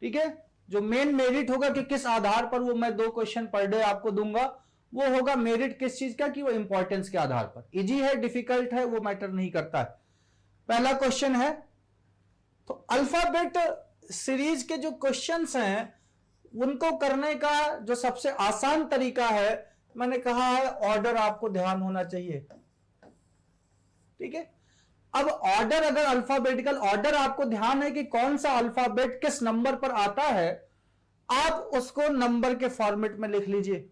ठीक है। जो मेन मेरिट होगा कि किस आधार पर वो मैं 2 क्वेश्चन पर डे आपको दूंगा, वो होगा मेरिट किस चीज का, कि वो इंपॉर्टेंस के आधार पर। इजी है डिफिकल्ट है वो मैटर नहीं करता है। पहला क्वेश्चन है, तो अल्फाबेट सीरीज के जो क्वेश्चंस हैं उनको करने का जो सबसे आसान तरीका है, मैंने कहा है ऑर्डर आपको ध्यान होना चाहिए, ठीक है। अब ऑर्डर, अगर अल्फाबेटिकल ऑर्डर आपको ध्यान है कि कौन सा अल्फाबेट किस नंबर पर आता है, आप उसको नंबर के फॉर्मेट में लिख लीजिए।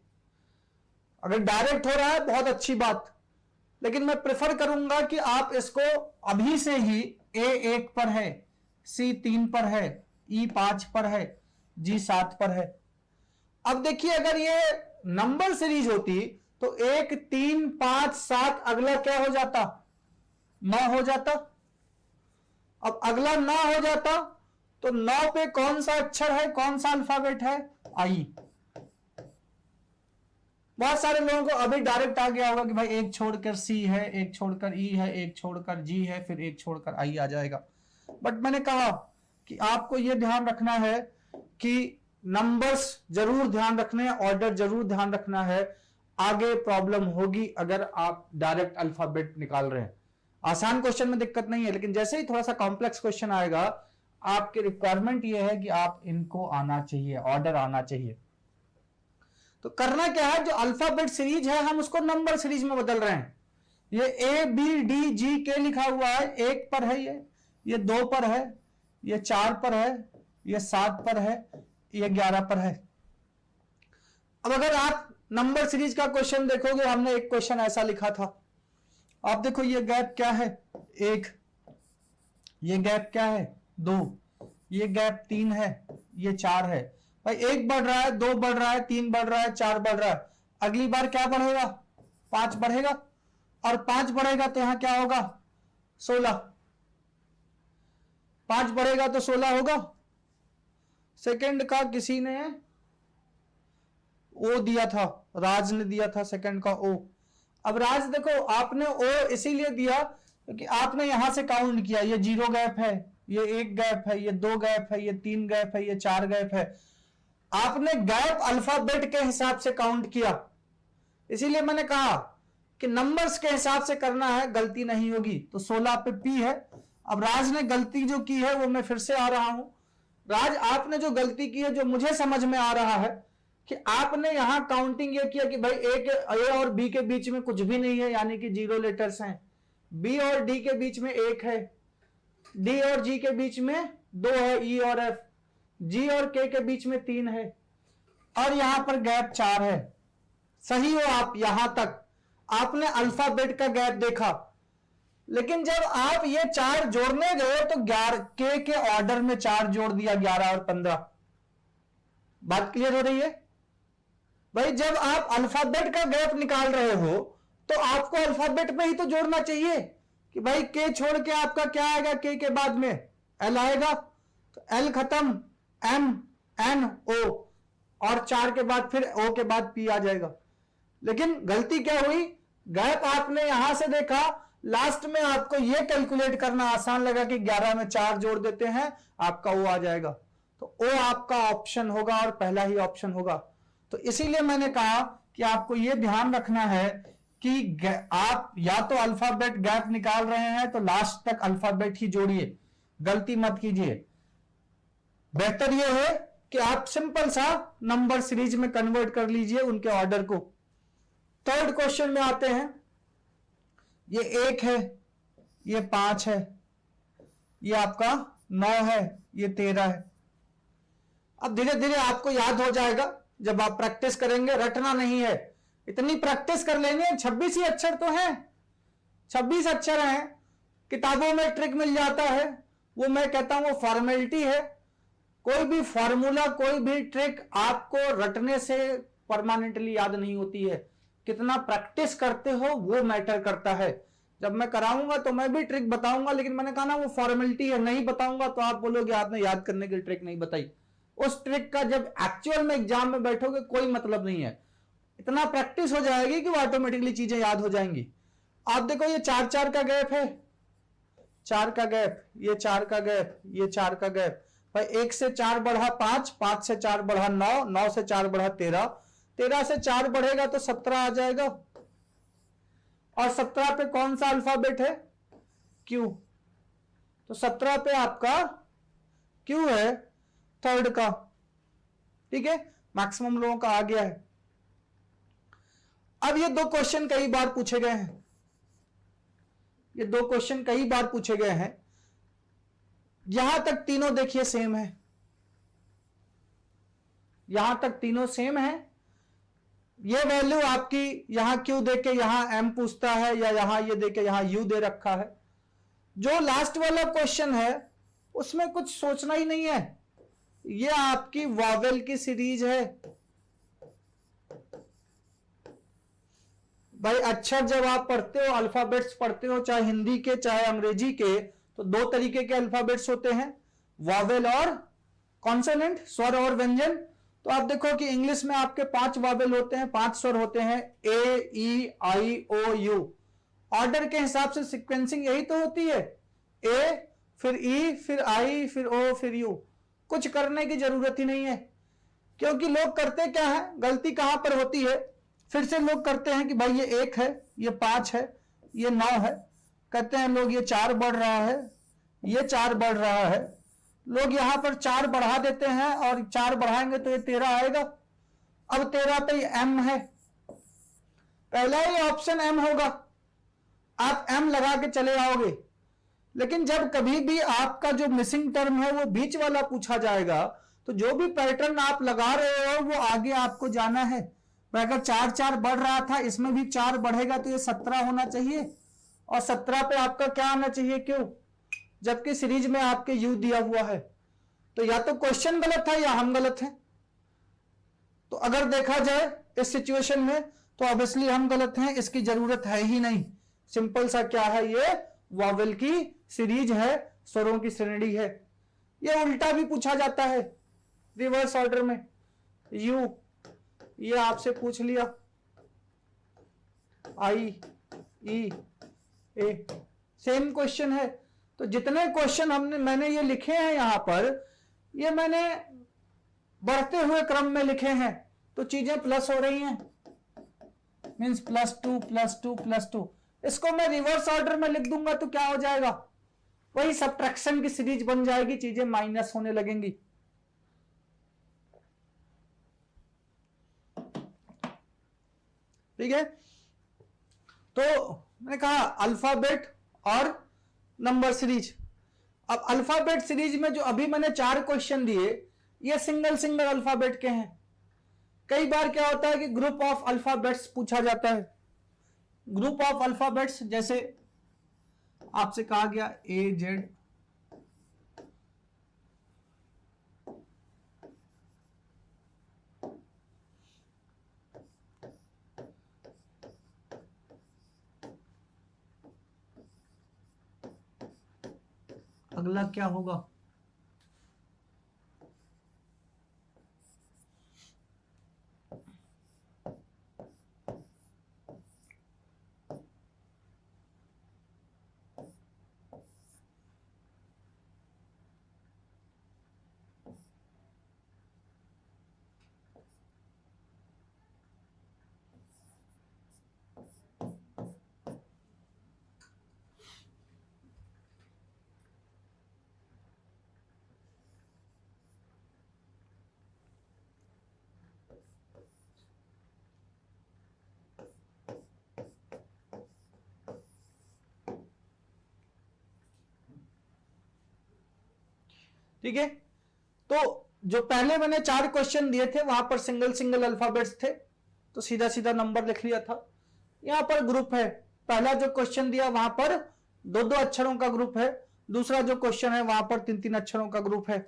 अगर डायरेक्ट हो रहा है बहुत अच्छी बात, लेकिन मैं प्रेफर करूंगा कि आप इसको अभी से ही ए 1 पर है, सी 3 पर है, ई 5 पर है, जी 7 पर है। अब देखिए, अगर ये नंबर सीरीज होती तो 1 3 5 7 अगला क्या हो जाता, 9 हो जाता। अब अगला 9 हो जाता तो 9 पे कौन सा अक्षर है, कौन सा अल्फाबेट है, आई। बहुत सारे लोगों को अभी डायरेक्ट आ गया होगा कि भाई एक छोड़कर सी है, एक छोड़कर ई है, एक छोड़कर जी है, फिर एक छोड़कर आई आ जाएगा। बट मैंने कहा कि आपको यह ध्यान रखना है कि नंबर्स जरूर ध्यान रखने हैं, ऑर्डर जरूर ध्यान रखना है, आगे प्रॉब्लम होगी अगर आप डायरेक्ट अल्फाबेट निकाल रहे हैं। आसान क्वेश्चन में दिक्कत नहीं है, लेकिन जैसे ही थोड़ा सा कॉम्प्लेक्स क्वेश्चन आएगा आपकी रिक्वायरमेंट यह है कि आप इनको आना चाहिए, ऑर्डर आना चाहिए। तो करना क्या है, जो अल्फाबेट सीरीज है हम उसको नंबर सीरीज में बदल रहे हैं। ये ए बी डी जी के लिखा हुआ है, 1 पर है, ये 2 पर है, ये 4 पर है, ये 7 पर है, ये 11 पर है। अब अगर आप नंबर सीरीज का क्वेश्चन देखोगे, हमने एक क्वेश्चन ऐसा लिखा था, आप देखो ये गैप क्या है, 1, ये गैप क्या है, 2, ये गैप 3 है, ये 4 है। भाई 1 बढ़ रहा है, 2 बढ़ रहा है, 3 बढ़ रहा है, 4 बढ़ रहा है, अगली बार क्या बढ़ेगा, 5 बढ़ेगा, और 5 बढ़ेगा तो यहां क्या होगा, 16। 5 बढ़ेगा तो 16 होगा। सेकंड का किसी ने ओ दिया था, राज ने दिया था सेकंड का ओ। अब राज देखो, आपने ओ इसीलिए दिया क्योंकि आपने यहां से काउंट किया, ये 0 गैप है, ये 1 गैप है, ये 2 गैप है, ये 3 गैप है, ये 4 गैप है। आपने गैप अल्फाबेट के हिसाब से काउंट किया, इसीलिए मैंने कहा कि नंबर्स के हिसाब से करना है, गलती नहीं होगी। तो 16 पे पी है। अब राज ने गलती जो की है वो मैं फिर से आ रहा हूं। राज, आपने जो गलती की है, जो मुझे समझ में आ रहा है कि आपने यहां काउंटिंग ये किया कि भाई ए और बी के बीच में कुछ भी नहीं है, यानी कि 0 लेटर्स हैं। बी और डी के बीच में 1 है, डी और जी के बीच में 2 है, ई और एफ, जी और के बीच में 3 है, और यहां पर गैप 4 है। सही हो आप, यहां तक आपने अल्फाबेट का गैप देखा। लेकिन जब आप ये 4 जोड़ने गए तो के ऑर्डर में 4 जोड़ दिया, 11 और 15। बात क्लियर हो रही है भाई? जब आप अल्फाबेट का गैप निकाल रहे हो तो आपको अल्फाबेट में ही तो जोड़ना चाहिए कि भाई के छोड़ के आपका क्या आएगा, के बाद में एल आएगा, तो एल खत्म, एम एन ओ, और 4 के बाद फिर ओ के बाद पी आ जाएगा। लेकिन गलती क्या हुई, गैप आपने यहां से देखा, लास्ट में आपको यह कैलकुलेट करना आसान लगा कि 11 में 4 जोड़ देते हैं, आपका ओ आ जाएगा। तो ओ आपका ऑप्शन होगा और पहला ही ऑप्शन होगा। तो इसीलिए मैंने कहा कि आपको यह ध्यान रखना है कि आप या तो अल्फाबेट गैप निकाल रहे हैं तो लास्ट तक अल्फाबेट ही जोड़िए, गलती मत कीजिए। बेहतर यह है कि आप सिंपल सा नंबर सीरीज में कन्वर्ट कर लीजिए उनके ऑर्डर को। थर्ड क्वेश्चन में आते हैं। ये 1 है, ये 5 है, ये आपका 9 है, ये 13 है। अब धीरे धीरे आपको याद हो जाएगा जब आप प्रैक्टिस करेंगे, रटना नहीं है, इतनी प्रैक्टिस कर लेंगे। 26 ही अक्षर तो हैं, 26 अक्षर हैं, किताबों में ट्रिक मिल जाता है, वो मैं कहता हूं वो फॉर्मेलिटी है। कोई भी फॉर्मूला, कोई भी ट्रिक आपको रटने से परमानेंटली याद नहीं होती है, कितना प्रैक्टिस करते हो वो मैटर करता है। जब मैं कराऊंगा तो मैं भी ट्रिक बताऊंगा, लेकिन मैंने कहा ना वो फॉर्मेलिटी है, नहीं बताऊंगा तो आप बोलोगे आपने याद करने की ट्रिक नहीं बताई। उस ट्रिक का जब एक्चुअल में एग्जाम में बैठोगे कोई मतलब नहीं है, इतना प्रैक्टिस हो जाएगी कि वो ऑटोमेटिकली चीजें याद हो जाएंगी। आप देखो ये 4-4 का गैप है, 4 का गैप, ये 4 का गैप, ये 4 का गैप। भाई 1 से 4 बढ़ा 5, 5 से 4 बढ़ा 9, 9 से 4 बढ़ा 13, 13 से 4 बढ़ेगा तो 17 आ जाएगा। और 17 पे कौन सा अल्फाबेट है, क्यू, तो 17 पे आपका क्यू है, थर्ड का। ठीक है, मैक्सिमम लोगों का आ गया है। अब ये 2 क्वेश्चन कई बार पूछे गए हैं, ये 2 क्वेश्चन कई बार पूछे गए हैं। यहां तक तीनों देखिए सेम है, यहां तक तीनों सेम है। ये वैल्यू आपकी यहां क्यू देके यहां एम पूछता है, या यहां ये देके यहां यू दे रखा है। जो लास्ट वाला क्वेश्चन है उसमें कुछ सोचना ही नहीं है, ये आपकी वॉवेल की सीरीज है। भाई अक्षर जब आप पढ़ते हो, अल्फाबेट्स पढ़ते हो, चाहे हिंदी के चाहे अंग्रेजी के, तो दो तरीके के अल्फाबेट्स होते हैं, वावेल और कॉन्सोनेंट, स्वर और व्यंजन। तो आप देखो कि इंग्लिश में आपके 5 वावेल होते हैं, 5 स्वर होते हैं, ए ई आई ओ यू। ऑर्डर के हिसाब से सीक्वेंसिंग यही तो होती है, ए फिर ई फिर आई फिर ओ फिर यू। कुछ करने की जरूरत ही नहीं है, क्योंकि लोग करते क्या है, गलती कहां पर होती है, फिर से लोग करते हैं कि भाई ये 1 है, ये 5 है, ये 9 है, कहते हैं लोग ये 4 बढ़ रहा है, ये 4 बढ़ रहा है, लोग यहां पर 4 बढ़ा देते हैं और 4 बढ़ाएंगे तो ये 13 आएगा। अब 13 पे एम है, पहला ही ऑप्शन एम होगा, आप एम लगा के चले आओगे। लेकिन जब कभी भी आपका जो मिसिंग टर्म है वो बीच वाला पूछा जाएगा, तो जो भी पैटर्न आप लगा रहे हो वो आगे आपको जाना है। अगर 4 4 बढ़ रहा था, इसमें भी 4 बढ़ेगा तो ये 17 होना चाहिए, और 17 पे आपका क्या आना चाहिए, क्यों, जबकि सीरीज में आपके यू दिया हुआ है। तो या तो क्वेश्चन गलत है या हम गलत हैं। तो अगर देखा जाए इस सिचुएशन में, तो ऑब्वियसली हम गलत हैं, इसकी जरूरत है ही नहीं। सिंपल सा क्या है, ये वावेल की सीरीज है, स्वरों की श्रेणी है। ये उल्टा भी पूछा जाता है रिवर्स ऑर्डर में, यू, ये आपसे पूछ लिया आई ई ए, सेम क्वेश्चन है। तो जितने क्वेश्चन मैंने ये लिखे हैं यहां पर, ये मैंने बढ़ते हुए क्रम में लिखे हैं, तो चीजें प्लस हो रही हैं, मींस +2 +2 +2। इसको मैं रिवर्स ऑर्डर में लिख दूंगा तो क्या हो जाएगा, वही सब्ट्रैक्शन की सीरीज बन जाएगी, चीजें माइनस होने लगेंगी। ठीक है, तो मैंने कहा अल्फाबेट और नंबर सीरीज। अब अल्फाबेट सीरीज में जो अभी मैंने 4 क्वेश्चन दिए, ये सिंगल सिंगल अल्फाबेट के हैं। कई बार क्या होता है कि ग्रुप ऑफ अल्फाबेट्स पूछा जाता है। ग्रुप ऑफ अल्फाबेट्स जैसे आपसे कहा गया ए जेड, अगला क्या होगा, ठीक है। तो जो पहले मैंने 4 क्वेश्चन दिए थे वहां पर सिंगल सिंगल अल्फाबेट्स थे, तो सीधा सीधा नंबर लिख लिया था। यहां पर ग्रुप है, पहला जो क्वेश्चन दिया वहां पर 2-2 अक्षरों का ग्रुप है, दूसरा जो क्वेश्चन है वहां पर 3-3 अक्षरों का ग्रुप है।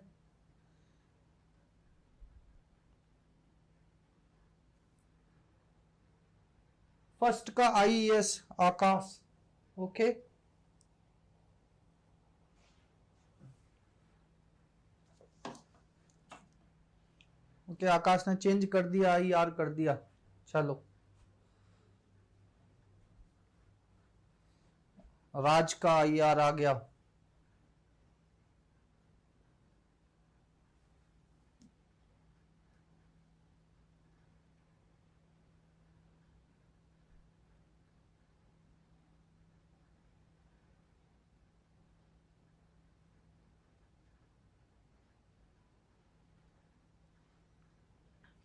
फर्स्ट का IES आकाश, ओके। ओके, आकाश ने चेंज कर दिया, IR कर दिया, चलो। राज का IR आ गया।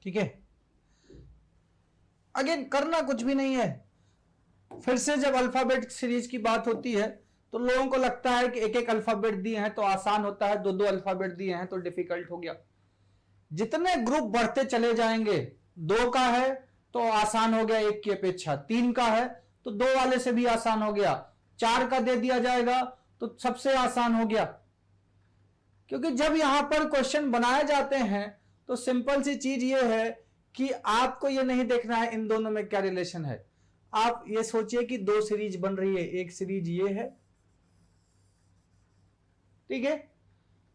ठीक है, अगेन करना कुछ भी नहीं है। फिर से जब अल्फाबेट सीरीज की बात होती है तो लोगों को लगता है कि एक एक अल्फाबेट दिए हैं तो आसान होता है, 2-2 अल्फाबेट दिए हैं तो डिफिकल्ट हो गया। जितने ग्रुप बढ़ते चले जाएंगे, 2 का है तो आसान हो गया 1 की अपेक्षा, 3 का है तो 2 वाले से भी आसान हो गया, 4 का दे दिया जाएगा तो सबसे आसान हो गया। क्योंकि जब यहां पर क्वेश्चन बनाए जाते हैं तो सिंपल सी चीज ये है कि आपको ये नहीं देखना है इन दोनों में क्या रिलेशन है, आप ये सोचिए कि दो सीरीज बन रही है, एक सीरीज ये है, ठीक है।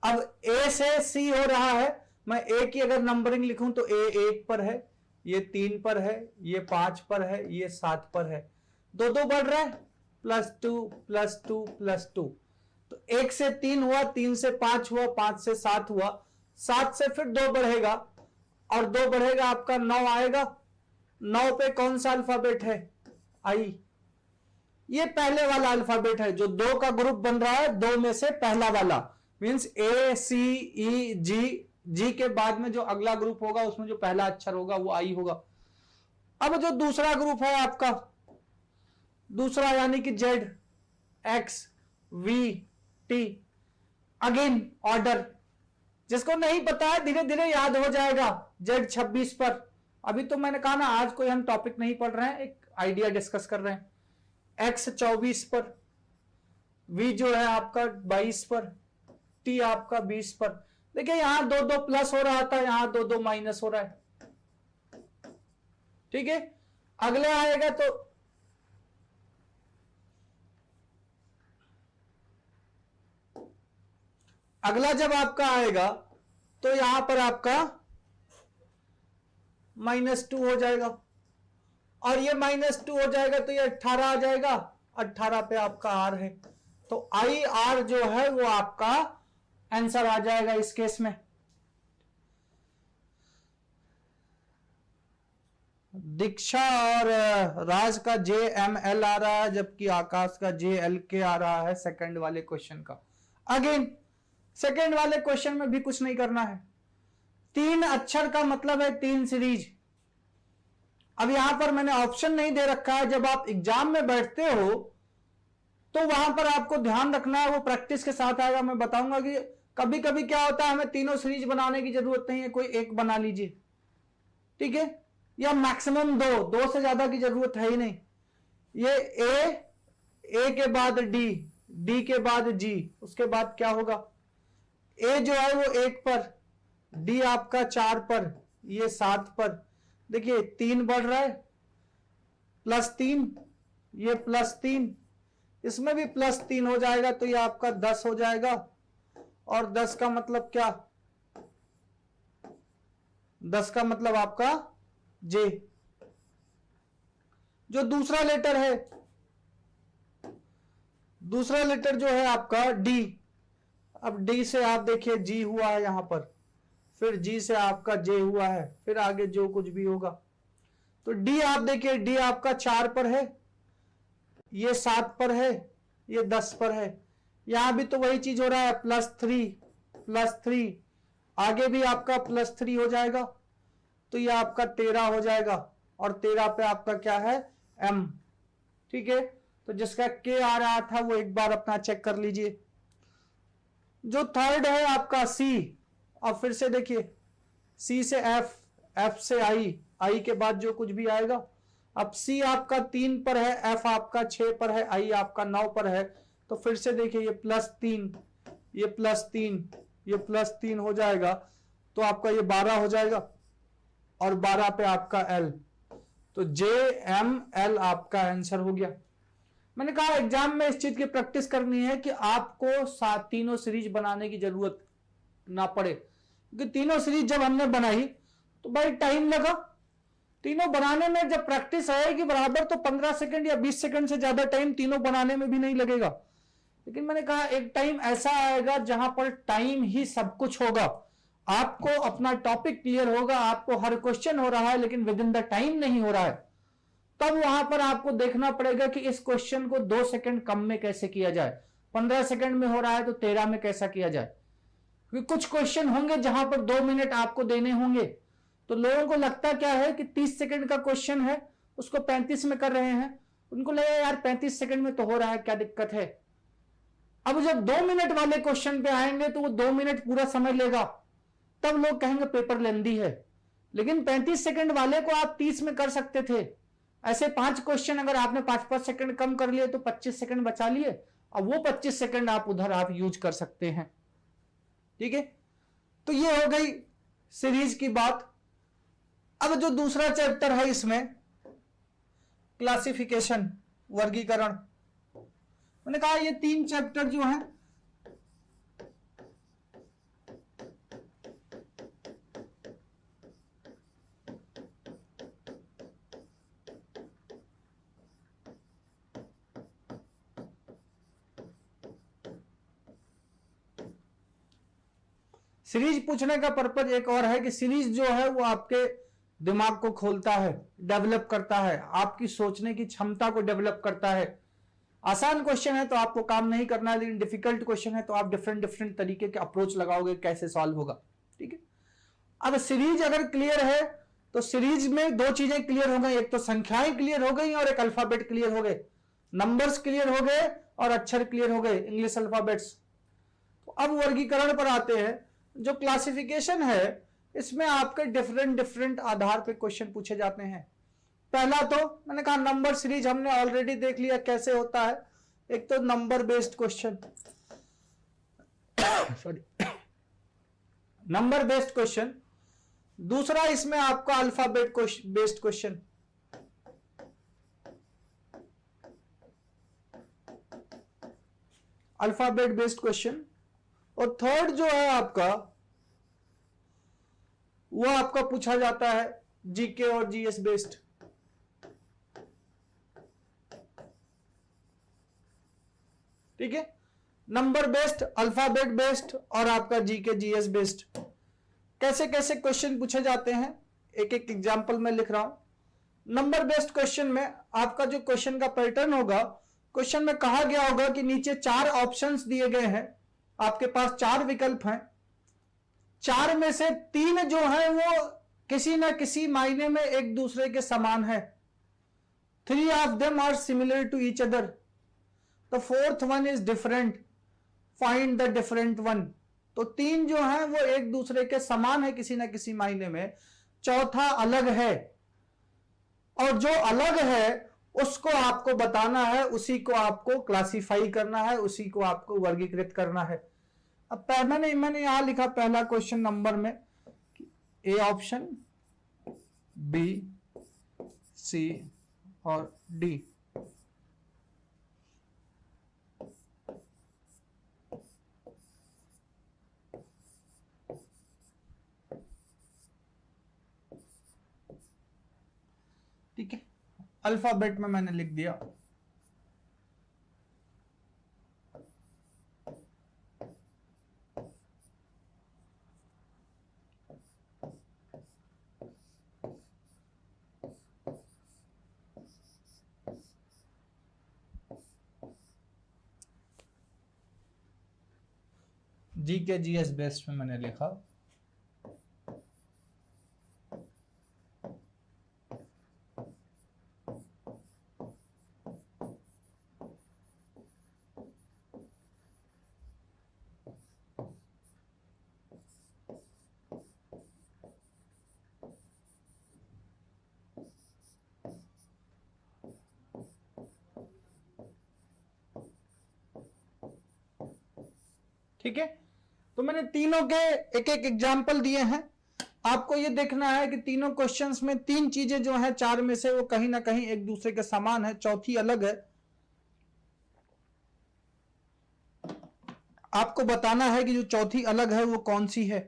अब ए से सी हो रहा है, मैं ए की अगर नंबरिंग लिखूं तो ए 1 पर है, ये 3 पर है, ये 5 पर है, ये 7 पर है, दो दो बढ़ रहा है, +2 +2 +2, तो 1 से 3 हुआ, 3 से 5 हुआ, 5 से 7 हुआ, 7 से फिर 2 बढ़ेगा, और 2 बढ़ेगा आपका 9 आएगा। 9 पे कौन सा अल्फाबेट है? आई। ये पहले वाला अल्फाबेट है, जो 2 का ग्रुप बन रहा है, 2 में से पहला वाला, मींस ए सी ई जी, जी के बाद में जो अगला ग्रुप होगा उसमें जो पहला अक्षर होगा वो आई होगा। अब जो दूसरा ग्रुप है आपका, दूसरा यानी कि Z, X, V, T, again order, जिसको नहीं पता है धीरे धीरे याद हो जाएगा। जेड 26 पर, अभी तो मैंने कहा ना आज कोई हम टॉपिक नहीं पढ़ रहे हैं, एक आइडिया डिस्कस कर रहे हैं। एक्स 24 पर, वी जो है आपका 22 पर, टी आपका 20 पर। देखिए यहां 2 प्लस हो रहा था, यहां 2 माइनस हो रहा है, ठीक है। अगले आएगा तो अगला जब आपका आएगा तो यहां पर आपका -2 हो जाएगा, और ये -2 हो जाएगा तो ये 18 आ जाएगा, 18 पे आपका आर है, तो आई आर जो है वो आपका आंसर आ जाएगा इस केस में। दीक्षा और राज का JML आ रहा है, जबकि आकाश का JLK आ रहा है सेकंड वाले क्वेश्चन का। अगेन सेकंड वाले क्वेश्चन में भी कुछ नहीं करना है, 3 अक्षर का मतलब है 3 सीरीज। अब यहां पर मैंने ऑप्शन नहीं दे रखा है, जब आप एग्जाम में बैठते हो तो वहां पर आपको ध्यान रखना है, वो प्रैक्टिस के साथ आएगा। मैं बताऊंगा कि कभी कभी क्या होता है, हमें तीनों सीरीज बनाने की जरूरत नहीं है, कोई एक बना लीजिए, ठीक है, या मैक्सिमम 2 से ज्यादा की जरूरत है ही नहीं। ये ए के बाद डी के बाद जी, उसके बाद क्या होगा, ए जो है वो 1 पर, डी आपका 4 पर, ये 7 पर। देखिए 3 बढ़ रहा है, +3, ये +3, इसमें भी +3 हो जाएगा, तो ये आपका 10 हो जाएगा। और 10 का मतलब क्या, 10 का मतलब आपका जे। जो दूसरा लेटर है, दूसरा लेटर जो है आपका डी, अब डी से आप देखिए जी हुआ है यहां पर, फिर जी से आपका जे हुआ है, फिर आगे जो कुछ भी होगा। तो डी आप देखिए, डी आपका 4 पर है, ये 7 पर है, ये 10 पर है, यहां भी तो वही चीज हो रहा है, +3, आगे भी आपका +3 हो जाएगा, तो ये आपका 13 हो जाएगा, और 13 पे आपका क्या है, एम, ठीक है। तो जिसका के आ रहा था वो एक बार अपना चेक कर लीजिए। जो थर्ड है आपका सी, अब फिर से देखिए, सी से एफ, एफ से आई, आई के बाद जो कुछ भी आएगा। अब सी आपका 3 पर है, एफ आपका 6 पर है, आई आपका 9 पर है, तो फिर से देखिए ये +3, ये +3, ये +3 हो जाएगा, तो आपका ये 12 हो जाएगा, और 12 पे आपका एल, तो JML आपका आंसर हो गया। मैंने कहा एग्जाम में इस चीज की प्रैक्टिस करनी है कि आपको तीनों सीरीज बनाने की जरूरत ना पड़े, क्योंकि तीनों सीरीज जब हमने बनाई तो भाई टाइम लगा, तीनों बनाने में जब प्रैक्टिस आएगी बराबर तो 15 सेकंड या 20 सेकंड से ज्यादा टाइम तीनों बनाने में भी नहीं लगेगा। लेकिन मैंने कहा एक टाइम ऐसा आएगा जहां पर टाइम ही सब कुछ होगा, आपको अपना टॉपिक क्लियर होगा, आपको हर क्वेश्चन हो रहा है लेकिन विद इन द टाइम नहीं हो रहा है, तब वहां पर आपको देखना पड़ेगा कि इस क्वेश्चन को 2 सेकंड कम में कैसे किया जाए, 15 सेकंड में हो रहा है तो 13 में कैसा किया जाए। क्योंकि कुछ क्वेश्चन होंगे जहां पर 2 मिनट आपको देने होंगे, तो लोगों को लगता क्या है कि 30 सेकंड का क्वेश्चन है उसको 35 में कर रहे हैं, उनको लगेगा यार 35 सेकंड में तो हो रहा है, क्या दिक्कत है। अब जब 2 मिनट वाले क्वेश्चन पे आएंगे तो वो 2 मिनट पूरा समय लेगा, तब लोग कहेंगे पेपर लेंदी है। लेकिन 35 सेकंड वाले को आप 30 में कर सकते थे। ऐसे 5 क्वेश्चन अगर आपने 5-5 सेकंड कम कर लिए तो 25 सेकंड बचा लिए, अब वो 25 सेकंड आप उधर आप यूज कर सकते हैं, ठीक है। तो ये हो गई सीरीज की बात। अब जो दूसरा चैप्टर है इसमें क्लासिफिकेशन, वर्गीकरण। मैंने कहा ये 3 चैप्टर जो हैं सीरीज पूछने का पर्पज एक और है कि सीरीज जो है वो आपके दिमाग को खोलता है, डेवलप करता है, आपकी सोचने की क्षमता को डेवलप करता है। आसान क्वेश्चन है तो आपको काम नहीं करना है, लेकिन डिफिकल्ट क्वेश्चन है तो आप डिफरेंट डिफरेंट तरीके के अप्रोच लगाओगे कैसे सॉल्व होगा। ठीक है, अब सीरीज अगर क्लियर है तो सीरीज में 2 चीजें क्लियर हो गई, एक तो संख्याएं क्लियर हो गई और एक अल्फाबेट क्लियर हो गए, नंबर्स क्लियर हो गए और अक्षर क्लियर हो गए, इंग्लिश अल्फाबेट्स। तो अब वर्गीकरण पर आते हैं। जो क्लासिफिकेशन है इसमें आपके डिफरेंट डिफरेंट आधार पे क्वेश्चन पूछे जाते हैं। पहला तो मैंने कहा नंबर सीरीज हमने ऑलरेडी देख लिया कैसे होता है। एक तो number based question, sorry, number based question. दूसरा इसमें आपका alphabet based question. Alphabet based question. और थर्ड जो है आपका वो आपका पूछा जाता है जीके और जीएस बेस्ड। ठीक है, नंबर बेस्ड, अल्फाबेट बेस्ड और आपका जीके जीएस बेस्ड। कैसे कैसे क्वेश्चन पूछे जाते हैं एक एक एग्जांपल में लिख रहा हूं। नंबर बेस्ड क्वेश्चन में आपका जो क्वेश्चन का पैटर्न होगा, क्वेश्चन में कहा गया होगा कि नीचे 4 ऑप्शंस दिए गए हैं, आपके पास 4 विकल्प हैं, 4 में से 3 जो है वो किसी ना किसी मायने में एक दूसरे के समान है। 3 of them are similar to each other. The 4th one is different. Find the different one. तो 3 जो है वो एक दूसरे के समान है किसी ना किसी मायने में, चौथा अलग है, और जो अलग है उसको आपको बताना है, उसी को आपको क्लासिफाई करना है, उसी को आपको वर्गीकृत करना है। अब मैंने यहां लिखा पहला क्वेश्चन नंबर में ए ऑप्शन, बी, सी और डी। ठीक है, अल्फाबेट में मैंने लिख दिया जी के जीएस बेस्ड में मैंने लिखा ठीक है। तो मैंने तीनों के एक एक एग्जाम्पल दिए हैं। आपको ये देखना है कि तीनों क्वेश्चंस में 3 चीजें जो है 4 में से वो कहीं ना कहीं एक दूसरे के समान है, चौथी अलग है। आपको बताना है कि जो चौथी अलग है वो कौन सी है।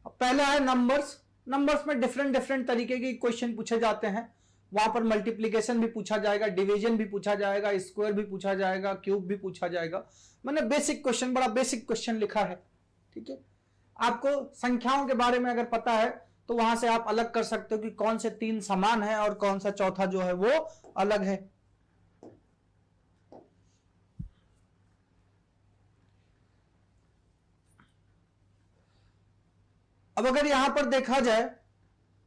पहला है नंबर्स। नंबर्स में डिफरेंट डिफरेंट तरीके के क्वेश्चन पूछे जाते हैं। वहां पर मल्टीप्लिकेशन भी पूछा जाएगा, डिवीजन भी पूछा जाएगा, स्क्वायर भी पूछा जाएगा, क्यूब भी पूछा जाएगा। मैंने बेसिक क्वेश्चन, बड़ा बेसिक क्वेश्चन लिखा है। ठीक है, आपको संख्याओं के बारे में अगर पता है तो वहां से आप अलग कर सकते हो कि कौन से 3 समान है और कौन सा चौथा जो है वो अलग है। अब अगर यहां पर देखा जाए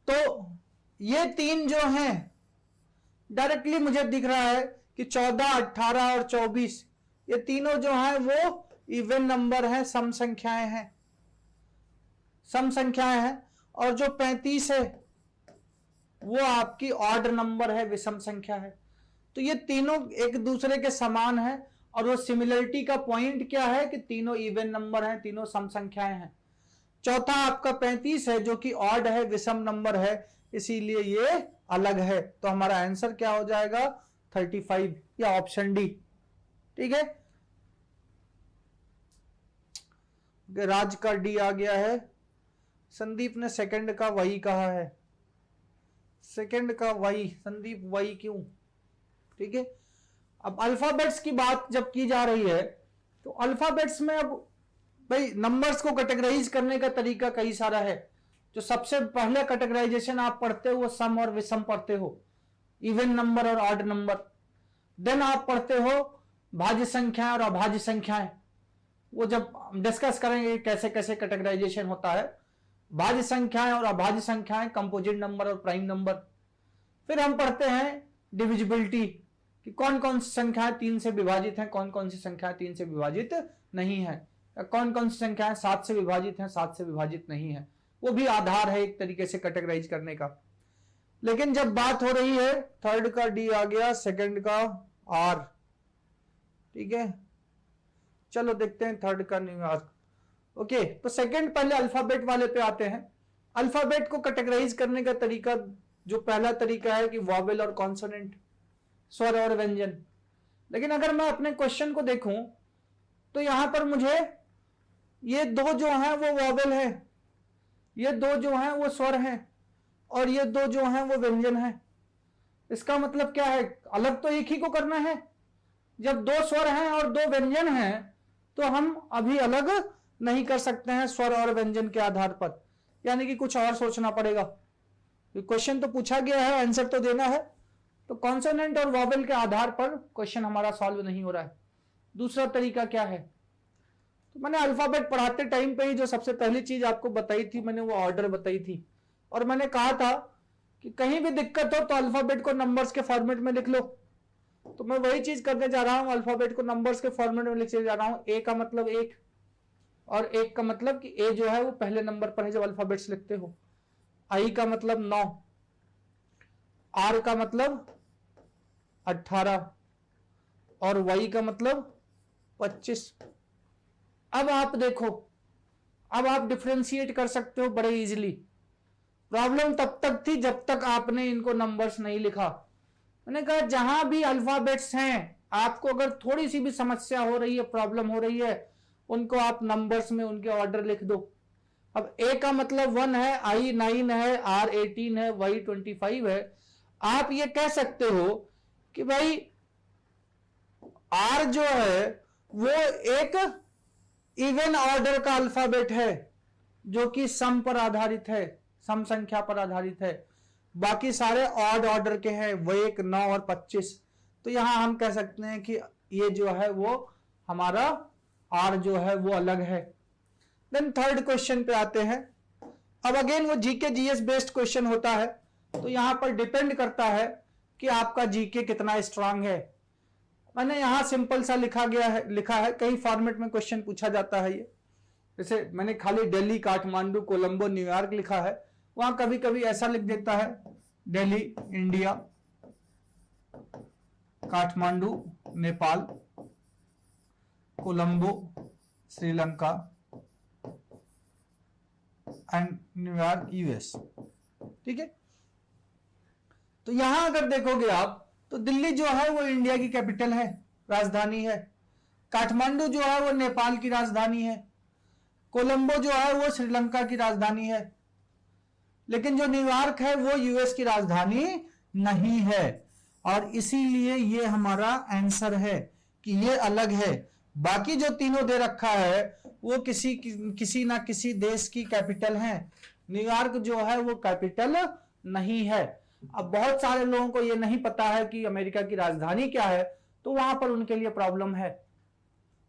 तो ये 3 जो हैं डायरेक्टली मुझे दिख रहा है कि 14, 18 और 24 ये तीनों जो हैं वो इवन नंबर हैं, सम संख्याएं हैं, सम संख्याएं हैं। और जो 35 है वो आपकी ऑड नंबर है, विषम संख्या है। तो ये तीनों एक दूसरे के समान है। और वो सिमिलरिटी का पॉइंट क्या है कि तीनों इवन नंबर हैं, तीनों सम संख्याएं हैं। चौथा आपका 35 है जो कि ऑड है, विषम नंबर है, इसीलिए ये अलग है। तो हमारा आंसर क्या हो जाएगा 35 या ऑप्शन डी। ठीक है, राज का डी आ गया है। संदीप ने सेकंड का वही कहा है, सेकंड का वही, संदीप वही क्यों? ठीक है, अब अल्फाबेट्स की बात जब की जा रही है तो अल्फाबेट्स में अब भाई नंबर्स को कैटेगराइज करने का तरीका कई सारा है। जो सबसे पहले कैटेगराइजेशन आप पढ़ते हो वो सम और विषम पढ़ते हो, इवन नंबर और ऑड नंबर। देन आप पढ़ते हो भाज्य संख्याएं और अभाज्य संख्याएं, वो जब डिस्कस करेंगे कैसे कैसे कैटेगराइजेशन होता है। भाज्य संख्याएं और अभाज्य संख्याएं, कंपोजिट नंबर और प्राइम नंबर। फिर हम पढ़ते हैं डिविजिबिलिटी कि कौन कौन सी संख्याएं 3 से विभाजित हैं, कौन कौन सी संख्याएं 3 से विभाजित नहीं है, कौन कौन सी संख्याएं 7 से विभाजित हैं, 7 से विभाजित नहीं है। वो भी आधार है एक तरीके से कैटेगराइज करने का। लेकिन जब बात हो रही है, थर्ड का डी आ गया, सेकंड का आर। ठीक है, चलो देखते हैं थर्ड का न्यूयॉर्क। ओके, तो सेकंड पहले अल्फाबेट वाले पे आते हैं। अल्फाबेट को कैटेगराइज करने का तरीका, जो पहला तरीका है कि वॉवेल और कॉन्सोनेंट, स्वर और व्यंजन। लेकिन अगर मैं अपने क्वेश्चन को देखूं तो यहां पर मुझे ये दो जो हैं वो वॉवेल है, ये दो जो हैं वो स्वर हैं, और ये दो जो हैं वो व्यंजन हैं। इसका मतलब क्या है, अलग तो एक ही को करना है। जब दो स्वर हैं और दो व्यंजन हैं तो हम अभी अलग नहीं कर सकते हैं स्वर और व्यंजन के आधार पर, यानी कि कुछ और सोचना पड़ेगा। क्वेश्चन तो पूछा गया है, आंसर तो देना है, तो कॉन्सोनेंट और वॉवेल के आधार पर क्वेश्चन हमारा सॉल्व नहीं हो रहा है। दूसरा तरीका क्या है, तो मैंने अल्फाबेट पढ़ाते टाइम पे ही जो सबसे पहली चीज आपको बताई थी, मैंने वो ऑर्डर बताई थी। और मैंने कहा था कि कहीं भी दिक्कत हो तो अल्फाबेट को नंबर्स के फॉर्मेट में लिख लो। तो मैं वही चीज करने जा रहा हूं, अल्फाबेट को नंबर्स के फॉर्मेट में लिखने जा रहा हूं। ए का मतलब 1, और 1 का मतलब कि ए जो है वो पहले नंबर पर है जब अल्फाबेट्स लिखते हो। आई का मतलब 9, आर का मतलब 18, और वाई का मतलब 25। अब आप देखो, अब आप डिफरेंशिएट कर सकते हो बड़े इजीली। प्रॉब्लम तब तक थी जब तक आपने इनको नंबर्स नहीं लिखा। मैंने कहा जहां भी अल्फाबेट्स हैं, आपको अगर थोड़ी सी भी समस्या हो रही है, प्रॉब्लम हो रही है, उनको आप नंबर्स में उनके ऑर्डर लिख दो। अब ए का मतलब 1 है, आई 9 है, आर 18 है, वाई 25 है। आप ये कह सकते हो कि भाई आर जो है वो एक इवन ऑर्डर का अल्फाबेट है जो कि सम पर आधारित है, सम संख्या पर आधारित है। बाकी सारे ऑड ऑर्डर के हैं, वो 1, 9 और 25। तो यहां हम कह सकते हैं कि ये जो है वो हमारा आर जो है वो अलग है। देन थर्ड क्वेश्चन पे आते हैं। अब अगेन वो जीके जीएस बेस्ड क्वेश्चन होता है, तो यहां पर डिपेंड करता है कि आपका जीके कितना स्ट्रांग है। मैंने यहां सिंपल सा लिखा है, कई फॉर्मेट में क्वेश्चन पूछा जाता है ये। जैसे मैंने खाली दिल्ली, काठमांडू, कोलंबो, न्यूयॉर्क लिखा है, वहां कभी कभी ऐसा लिख देता है Delhi India, Kathmandu Nepal, Colombo Sri Lanka and New York US. ठीक है, तो यहां अगर देखोगे आप तो दिल्ली जो है वो इंडिया की कैपिटल है, राजधानी है। काठमांडू जो है वो नेपाल की राजधानी है। कोलंबो जो है वो श्रीलंका की राजधानी है। लेकिन जो न्यूयॉर्क है वो यूएस की राजधानी नहीं है, और इसीलिए ये हमारा आंसर है कि ये अलग है। बाकी जो तीनों दे रखा है वो किसी ना किसी देश की कैपिटल है। न्यूयॉर्क जो है वो कैपिटल नहीं है। अब बहुत सारे लोगों को ये नहीं पता है कि अमेरिका की राजधानी क्या है, तो वहां पर उनके लिए प्रॉब्लम है।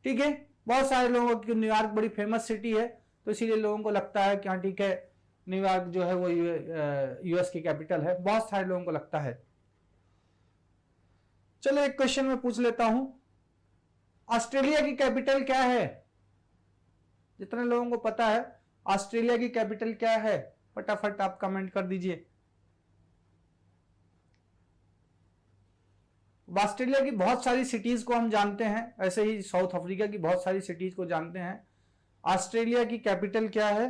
ठीक है, बहुत सारे लोगों को न्यूयॉर्क बड़ी फेमस सिटी है, तो इसीलिए लोगों को लगता है कि हाँ ठीक है, न्यूयॉर्क जो है वो यूएस की कैपिटल है। बहुत सारे लोगों को लगता है। चलो एक क्वेश्चन मैं पूछ लेता हूं, ऑस्ट्रेलिया की कैपिटल क्या है? जितने लोगों को पता है ऑस्ट्रेलिया की कैपिटल क्या है, फटाफट आप कमेंट कर दीजिए। ऑस्ट्रेलिया की बहुत सारी सिटीज को हम जानते हैं, ऐसे ही साउथ अफ्रीका की बहुत सारी सिटीज को जानते हैं। ऑस्ट्रेलिया की कैपिटल क्या है?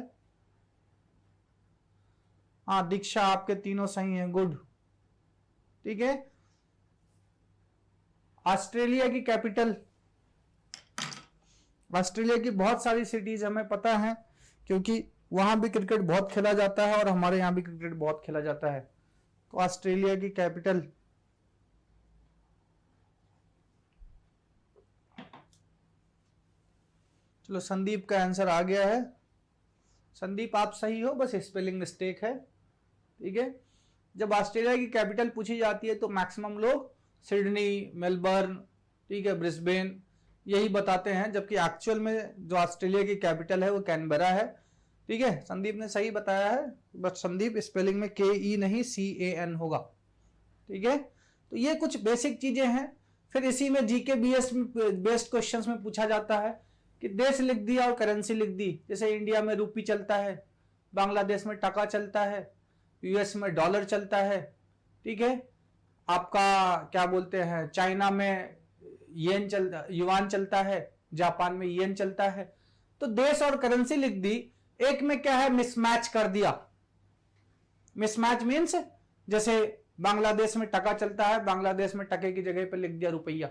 हाँ दीक्षा, आपके तीनों सही हैं, गुड। ठीक है, ऑस्ट्रेलिया की कैपिटल, ऑस्ट्रेलिया की बहुत सारी सिटीज हमें पता है क्योंकि वहां भी क्रिकेट बहुत खेला जाता है और हमारे यहां भी क्रिकेट बहुत खेला जाता है। तो ऑस्ट्रेलिया की कैपिटल, चलो संदीप का आंसर आ गया है। संदीप आप सही हो, बस स्पेलिंग मिस्टेक है। ठीक है, जब ऑस्ट्रेलिया की कैपिटल पूछी जाती है तो मैक्सिमम लोग सिडनी, मेलबर्न, ठीक है, ब्रिस्बेन यही बताते हैं, जबकि एक्चुअल में जो ऑस्ट्रेलिया की कैपिटल है वो कैनबरा है। ठीक है, संदीप ने सही बताया है, बट संदीप स्पेलिंग में KE नहीं CAN होगा। ठीक है, तो ये कुछ बेसिक चीजें हैं। फिर इसी में जीके बेस्ड क्वेश्चंस में पूछा जाता है कि देश लिख दिया और करेंसी लिख दी। जैसे इंडिया में रुपी चलता है, बांग्लादेश में टका चलता है, US में डॉलर चलता है। ठीक है, आपका क्या बोलते हैं, चाइना में युआन चलता है, जापान में येन चलता है। तो देश और करेंसी लिख दी, एक में क्या है, मिसमैच कर दिया। मिसमैच मीन्स जैसे बांग्लादेश में टका चलता है, बांग्लादेश में टके की जगह पर लिख दिया रुपया।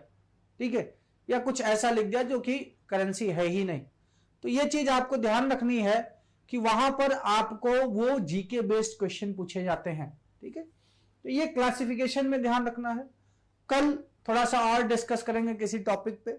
ठीक है, या कुछ ऐसा लिख दिया जो कि करेंसी है ही नहीं। तो ये चीज आपको ध्यान रखनी है कि वहां पर आपको वो जीके बेस्ड क्वेश्चन पूछे जाते हैं। ठीक है, तो ये क्लासिफिकेशन में ध्यान रखना है। कल थोड़ा सा और डिस्कस करेंगे किसी टॉपिक पे।